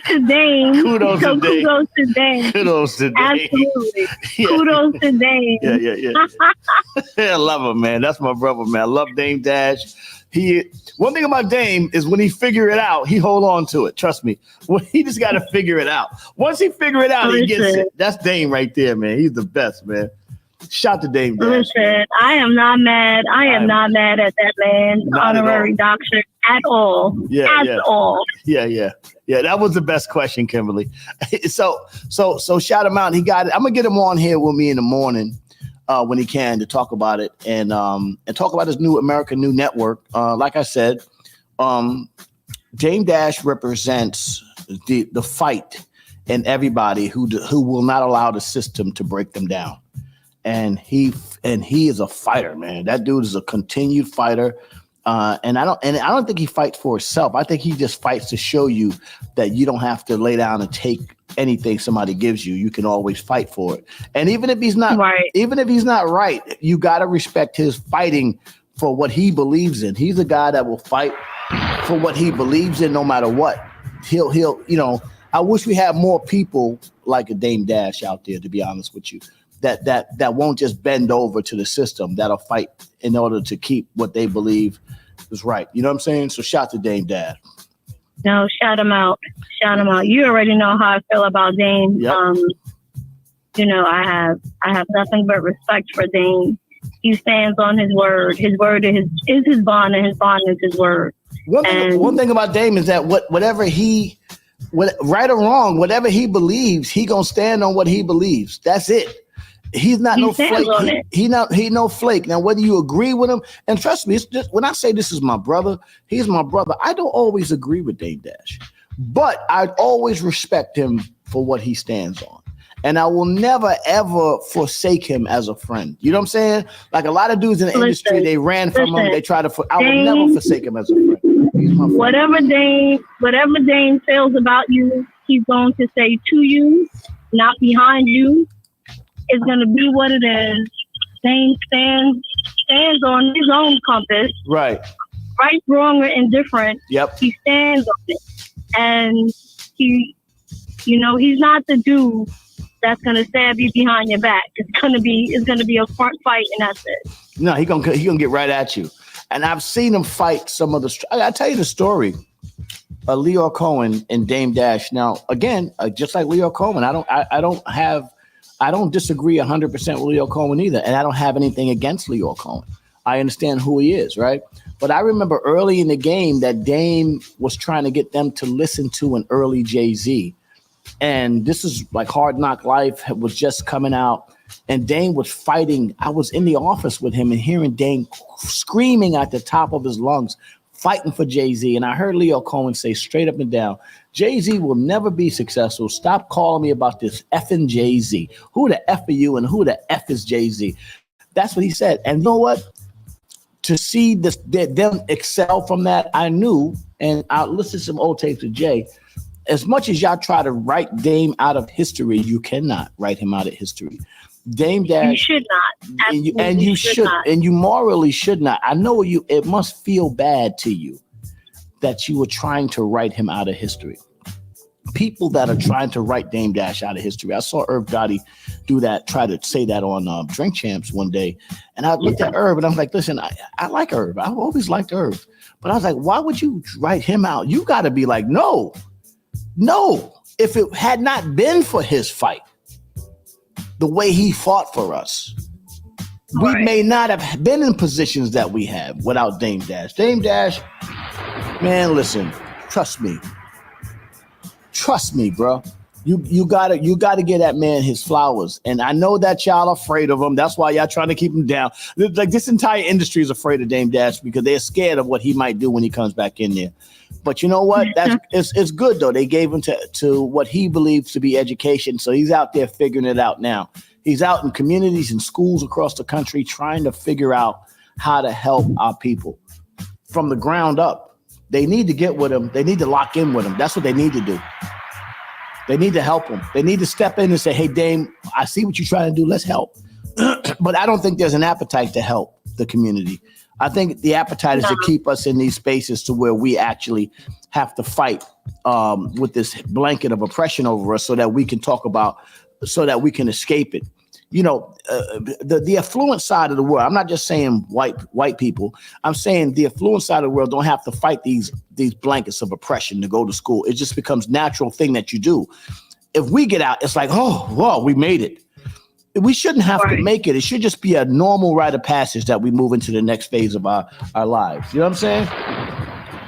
to Dame. Kudos to Dame. Absolutely. Yeah. Kudos to Dame. Yeah. I love him, man. That's my brother, man. I love Dame Dash. One thing about Dame is when he figure it out, he hold on to it. Trust me. He just got to figure it out. Once he figure it out, he gets it. That's Dame right there, man. He's the best, man. Shout to Dame Dash. Listen, I am not mad. I am not mad at that man's honorary doctorate at all. At all. Yeah. That was the best question, Kimberly. So shout him out. He got it. I'm gonna get him on here with me in the morning when he can to talk about it and talk about his new American New Network. Like I said, Dame Dash represents the fight and everybody who will not allow the system to break them down. And he is a fighter, man. That dude is a continued fighter. And I don't think he fights for himself. I think he just fights to show you that you don't have to lay down and take anything somebody gives you. You can always fight for it. And even if he's not right, you got to respect his fighting for what he believes in. He's a guy that will fight for what he believes in, no matter what. He'll I wish we had more people like a Dame Dash out there, to be honest with you. That won't just bend over to the system, that'll fight in order to keep what they believe is right. You know what I'm saying? So shout to Dame Dash. No, shout him out. Shout him out. You already know how I feel about Dame. Yep. I have nothing but respect for Dame. He stands on his word. His word is his bond, and his bond is his word. One thing about Dame is that right or wrong, whatever he believes, he gonna stand on what he believes. That's it. He's not no flake. He no flake. Now, whether you agree with him, and trust me, it's just when I say this is my brother, he's my brother. I don't always agree with Dame Dash, but I'd always respect him for what he stands on. And I will never, ever forsake him as a friend. You know what I'm saying? Like a lot of dudes in the industry, they ran from him. They try to. I will never forsake him as a friend. He's my friend. Whatever Dame feels about you, he's going to say to you, not behind you. It's going to be what it is. Dame stands on his own compass. Right. Right, wrong, or indifferent. Yep. He stands on it. And he's not the dude that's going to stab you behind your back. It's going to be a front fight, and that's it. No, he gonna get right at you. And I've seen him fight some of the. I tell you the story. Leo Cohen and Dame Dash. Now, again, just like Leo Cohen, I don't disagree 100% with Leo Cohen either, and I don't have anything against Leo Cohen. I understand who he is, right? But I remember early in the game that Dame was trying to get them to listen to an early Jay-Z. And this is like Hard Knock Life was just coming out, and Dame was fighting. I was in the office with him and hearing Dame screaming at the top of his lungs, fighting for Jay-Z. And I heard Leo Cohen say straight up and down, Jay-Z will never be successful. Stop calling me about this effing Jay-Z. Who the F are you and who the F is Jay-Z? That's what he said. And you know what? To see them excel from that, I knew, and I listened to some old tapes of Jay. As much as y'all try to write Dame out of history, you cannot write him out of history. Dame Dash, you should not, and you should, and you morally should not. I know you. It must feel bad to you that you were trying to write him out of history. People that are trying to write Dame Dash out of history. I saw Irv Gotti do that, try to say that on Drink Champs one day, and I looked at Irv and I'm like, listen, I like Irv. I've always liked Irv, but I was like, why would you write him out? You got to be like, no. If it had not been for his fight, the way he fought for us, we may not have been in positions that we have without Dame Dash. Dame Dash, man, listen, trust me, bro. You gotta get that man his flowers. And I know that y'all are afraid of him. That's why y'all trying to keep him down. Like this entire industry is afraid of Dame Dash because they're scared of what he might do when he comes back in there. But you know what? It's good though. They gave him to what he believes to be education. So he's out there figuring it out now. He's out in communities and schools across the country trying to figure out how to help our people from the ground up. They need to get with him. They need to lock in with him. That's what they need to do. They need to help him. They need to step in and say, hey, Dame, I see what you're trying to do. Let's help. But I don't think there's an appetite to help the community. I think the appetite is to keep us in these spaces to where we actually have to fight with this blanket of oppression over us so that we can talk about, so that we can escape it. You know, the affluent side of the world, I'm not just saying white people, I'm saying the affluent side of the world don't have to fight these blankets of oppression to go to school. It just becomes natural thing that you do. If we get out, it's like, oh, whoa, we made it. we shouldn't have to make it. It should just be a normal rite of passage that we move into the next phase of our lives. You know what I'm saying?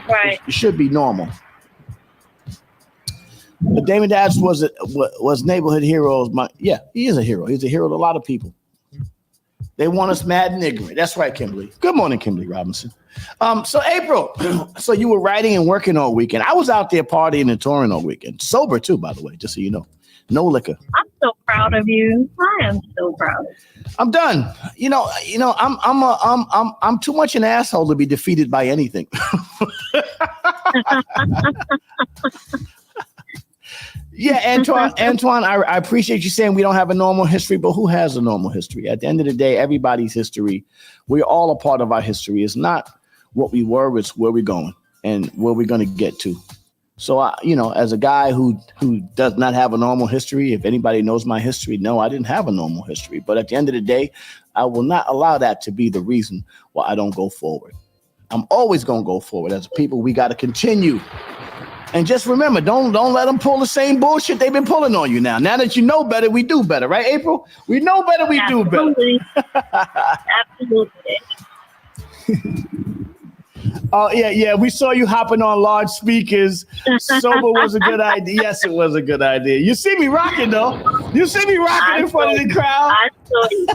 Right. It should be normal. But Damon Dash was neighborhood heroes. He is a hero. He's a hero to a lot of people. They want us mad and ignorant. That's right, Kimberly. Good morning, Kimberly Robinson. So April, so you were writing and working all weekend. I was out there partying and touring all weekend. Sober too, by the way, just so you know. No liquor. I'm so proud of you. I am so proud. I'm done. I'm too much an asshole to be defeated by anything. Yeah, Antoine, I appreciate you saying we don't have a normal history, but who has a normal history? At the end of the day, everybody's history, we're all a part of our history. It's not what we were, it's where we're going and where we're going to get to. So, as a guy who does not have a normal history, if anybody knows my history, no, I didn't have a normal history. But at the end of the day, I will not allow that to be the reason why I don't go forward. I'm always going to go forward. As people, we got to continue. And just remember, don't let them pull the same bullshit they've been pulling on you now. Now that you know better, we do better. Right, April? We know better, we do better. Absolutely. Oh, yeah. We saw you hopping on large speakers. Sober was a good idea. Yes, it was a good idea. You see me rocking, though. You see me rocking in front of the crowd. I saw you.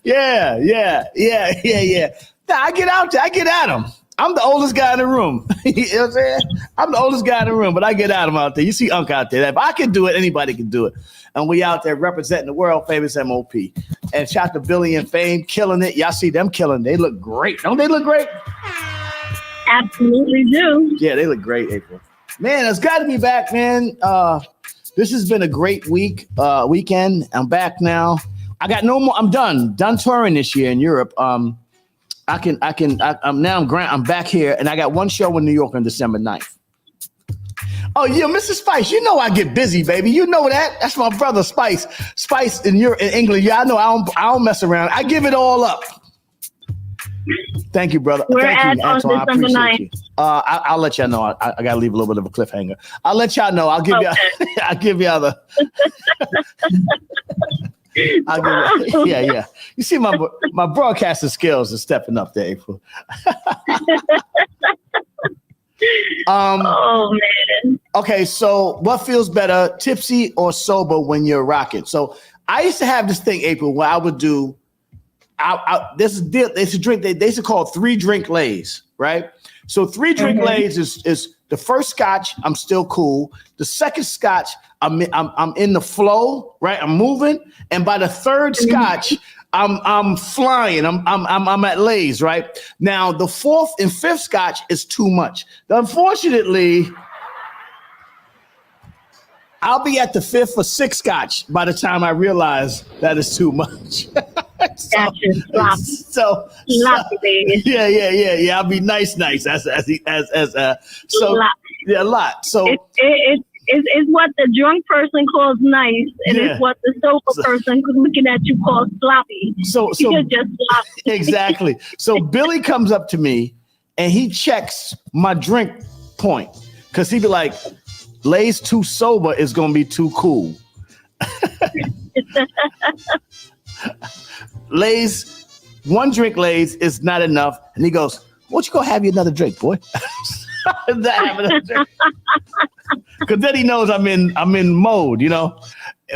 Yeah. Nah, I get out there. I get at them. I'm the oldest guy in the room. You know what I'm saying? I'm the oldest guy in the room, but I get at them out there. You see Unc out there. If I can do it, anybody can do it. And we out there representing the world famous MOP. And shout to Billy and Fame, killing it. Y'all see them killing. They look great. Don't they look great? Absolutely do. Yeah, they look great, April. Man, it's got to be back, man. This has been a great weekend. I'm back now. I got no more. I'm done touring this year in Europe. I'm back here, and I got one show in New York on December 9th. Oh yeah, Mr. Spice, you know I get busy, baby. You know that. That's my brother, Spice. Spice in England. Yeah, I know. I don't mess around. I give it all up. Thank you, brother. Thank you, Antoine. I appreciate you. I'll let y'all know. I gotta leave a little bit of a cliffhanger. I'll let y'all know. I'll give y'all. I'll give y'all the. Yeah. You see, my broadcasting skills are stepping up there, April. Oh man. Okay, so what feels better, tipsy or sober when you're rocking? So I used to have this thing, April, where I would do. They used to call it 3 drink lays, right? So 3 drink lays is the first scotch, I'm still cool. The second scotch, I'm in the flow, right? I'm moving, and by the third scotch, I'm flying. I'm at lays, right? Now the fourth and fifth scotch is too much. Unfortunately, I'll be at the 5th or 6th scotch by the time I realize that it's too much. So I'll be nice as a lot. So it's what the drunk person calls nice, and it's what the sober person looking at you calls sloppy. So you're just sloppy. Exactly. So Billy comes up to me and he checks my drink point because he'd be like, Lay's too sober is gonna be too cool. Lay's, 1 drink Lay's is not enough. And he goes, why don't you go have you another drink, boy? Because then he knows I'm in mode, you know.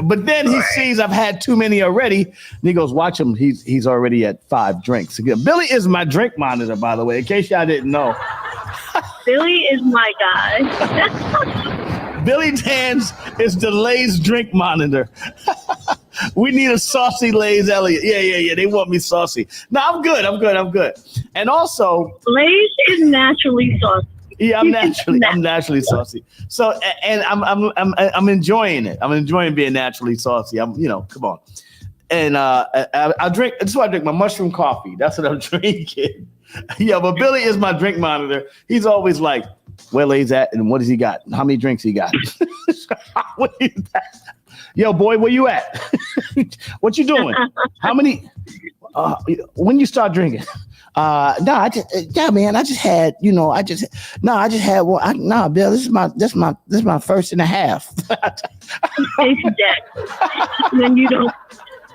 But then he sees I've had too many already, and he goes, watch him. He's already at 5 drinks. Billy is my drink monitor, by the way, in case y'all didn't know. Billy is my guy. Billy Danz is the Lay's drink monitor. We need a saucy Lay's Elliot. Yeah. They want me saucy. No, I'm good. And also, Lay's is naturally saucy. Yeah, I'm naturally saucy. So, and I'm enjoying it. I'm enjoying being naturally saucy. Come on. And I drink. That's why I drink my mushroom coffee. That's what I'm drinking. Yeah, but Billy is my drink monitor. He's always like, where Lay's at and what does he got? How many drinks he got? What is that? Yo, boy, where you at? What you doing? How many? When you start drinking? No, I just had one. Bill, this is my first and a half. Then you don't.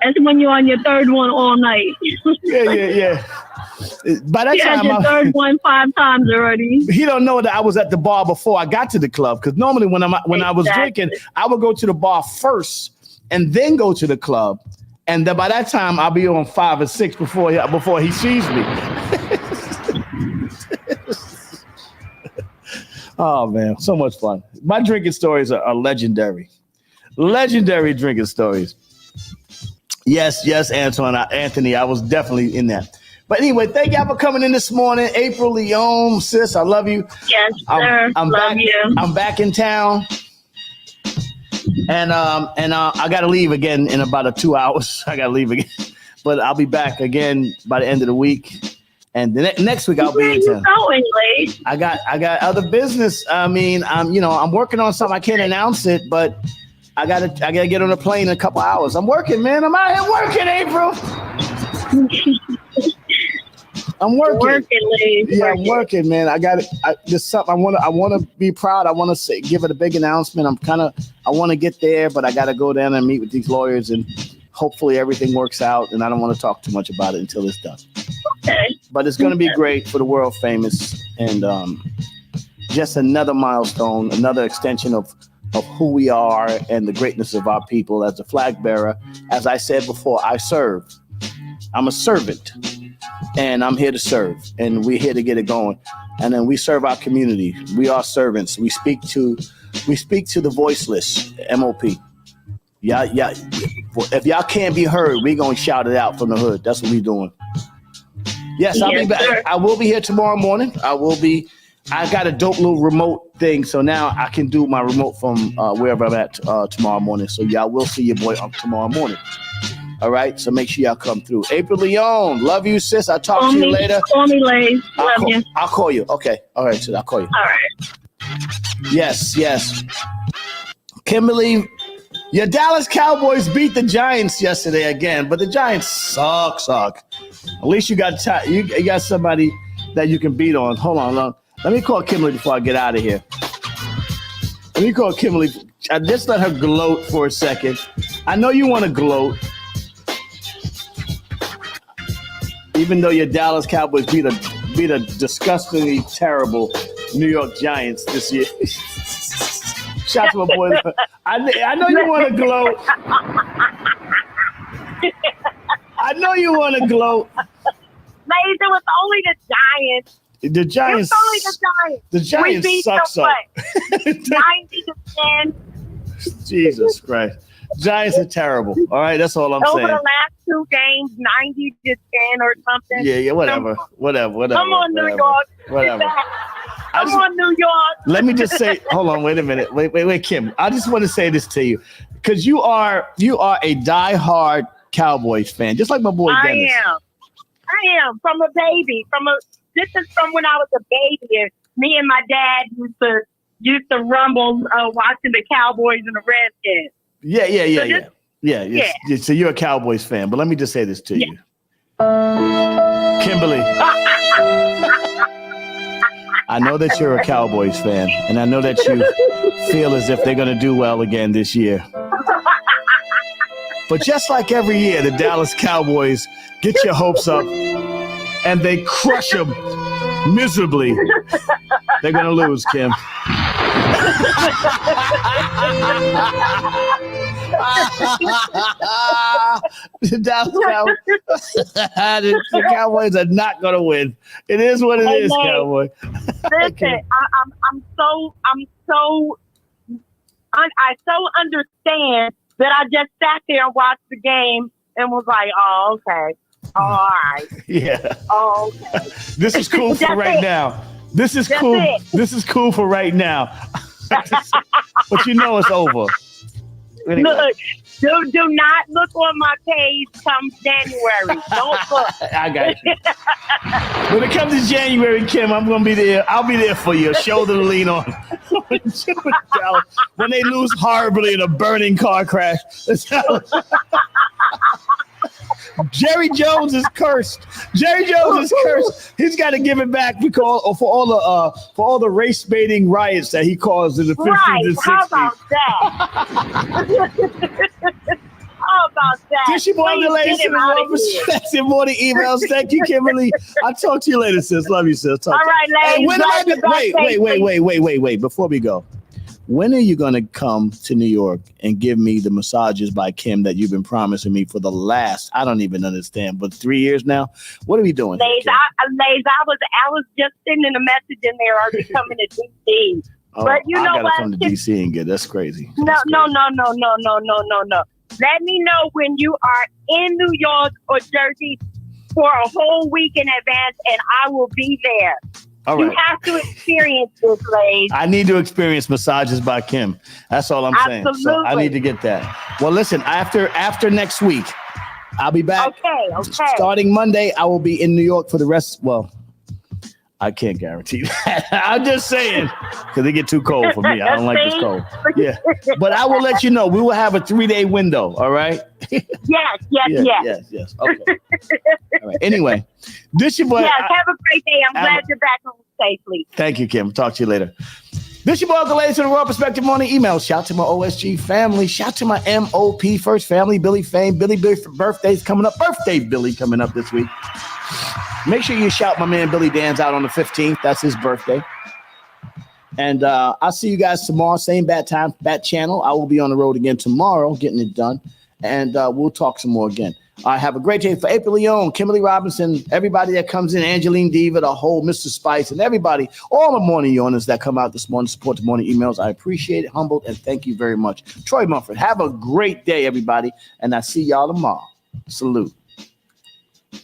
That's when you're on your third one all night. Yeah. By that time, your third one 5 times already. He don't know that I was at the bar before I got to the club. Because normally when I was drinking, I would go to the bar first and then go to the club. And then by that time, I'll be on 5 or 6 before he sees me. Oh man, so much fun! My drinking stories are legendary, legendary drinking stories. Yes, Anthony, I was definitely in that. But anyway, thank y'all for coming in this morning, April Leon, sis. I love you. Yes, sir. I'm love back. you. I'm back in town. And I got to leave again in about 2 hours. I got to leave again, but I'll be back again by the end of the week. And the next week I'll be in town. Going late. I got other business. I mean, I'm working on something. I can't announce it, but I gotta get on a plane in a couple hours. I'm working, man. I'm out here working, April. I'm working. I'm working, man. There's something I want to be proud. I want to give it a big announcement. I want to get there, but I got to go down and meet with these lawyers, and hopefully everything works out. And I don't want to talk too much about it until it's done. Okay. But it's going to be great for the world famous, and just another milestone, another extension of who we are and the greatness of our people as a flag bearer. As I said before, I serve. I'm a servant. And I'm here to serve, and we're here to get it going. And then we serve our community. We are servants. We speak to the voiceless, MOP. Yeah. If y'all can't be heard, we're gonna shout it out from the hood. That's what we're doing. Yes, I'll be back. Sir. I will be here tomorrow morning. I got a dope little remote thing, so now I can do my remote from wherever I'm at tomorrow morning. So y'all will see your boy tomorrow morning. All right, so make sure y'all come through. April Leon, love you, sis. I'll talk to you later. Call me, Lace. Love you. I'll call you. Okay. All right, sis, I'll call you. All right. Yes. Kimberly, your Dallas Cowboys beat the Giants yesterday again, but the Giants suck. At least you got you got somebody that you can beat on. Hold on. Let me call Kimberly before I get out of here. Let me call Kimberly. I just let her gloat for a second. I know you want to gloat. Even though your Dallas Cowboys beat a disgustingly terrible New York Giants this year. Shout to my boy. I know you want to gloat. I know you want to gloat. Ladies, it was only the Giants. The Giants. It was only the Giants. The Giants we beat suck. 90-10. Jesus Christ. Giants are terrible. All right, that's all I'm saying. Over the last 2 games, 90-10 or something. Yeah, whatever. Come on, New York. Whatever. Come on, New York. Let me just say, hold on, wait a minute. Wait, Kim. I just want to say this to you. Because you are a diehard Cowboys fan, just like my boy Dennis. I am. From a baby. This is from when I was a baby. And me and my dad used to rumble watching the Cowboys and the Redskins. Yeah. So you're a Cowboys fan, but let me just say this to you. Kimberly, I know that you're a Cowboys fan, and I know that you feel as if they're going to do well again this year. But just like every year, the Dallas Cowboys get your hopes up, and they crush them miserably. They're going to lose, Kim. The Cowboys are not going to win. It is what it is, Cowboy. Listen, I so understand that I just sat there and watched the game and was like, oh, okay. All right. Yeah. Oh, okay. This is cool for right now. This is cool. This is cool for right now. But you know it's over. Anyway. Look, do not look on my page come January. Don't look. I got you. When it comes to January, Kim, I'm gonna be there. I'll be there for you, a shoulder to lean on. When they lose horribly in a burning car crash. Jerry Jones is cursed. Jerry Jones is cursed. He's got to give it back because for all the race baiting riots that he caused in the 50s and 60s. How about that? How about that? Tishy Boy delays and more respect and more the emails. Thank you, Kimberly. I'll talk to you later, sis. Love you, sis. Talk All right, ladies. Wait. Before we go, when are you going to come to New York and give me the massages by Kim that you've been promising me for the last, I don't even understand, but 3 years now? What are we doing? Ladies, I was just sending a message in there. Are you coming to DC? Oh, but you know I gotta what? come to DC and get. That's crazy. No. Let me know when you are in New York or Jersey for a whole week in advance, and I will be there. All You right. have to experience this, ladies. I need to experience massages by Kim. That's all I'm saying. So I Absolutely. need to get that. Well, listen, after next week, I'll be back. Okay. Starting Monday, I will be in New York for the rest. Well, I can't guarantee that. I'm just saying because it get too cold for me. I don't like this cold. Yeah, but I will let you know. We will have a 3-day window. All right. Yes. Yes. Okay. All right. Anyway, this your boy. Yes. Have a great day. I'm glad you're back home safely. Thank you, Kim. Talk to you later. This your boy, the latest in the Raw Perspective Morning email. Shout to my OSG family. Shout to my MOP First Family, Billy Fame. Billy birthday's coming up. Birthday Billy coming up this week. Make sure you shout my man Billy Dan's out on the 15th. That's his birthday. And I'll see you guys tomorrow. Same bat time, bat channel. I will be on the road again tomorrow, getting it done. And we'll talk some more again. Have a great day for April Leon, Kimberly Robinson, everybody that comes in, Angeline Diva, the whole Mr. Spice, and everybody, all the morning yawners that come out this morning, support the morning emails. I appreciate it, humbled, and thank you very much. Troy Mumford, have a great day, everybody. And I see y'all tomorrow. Salute.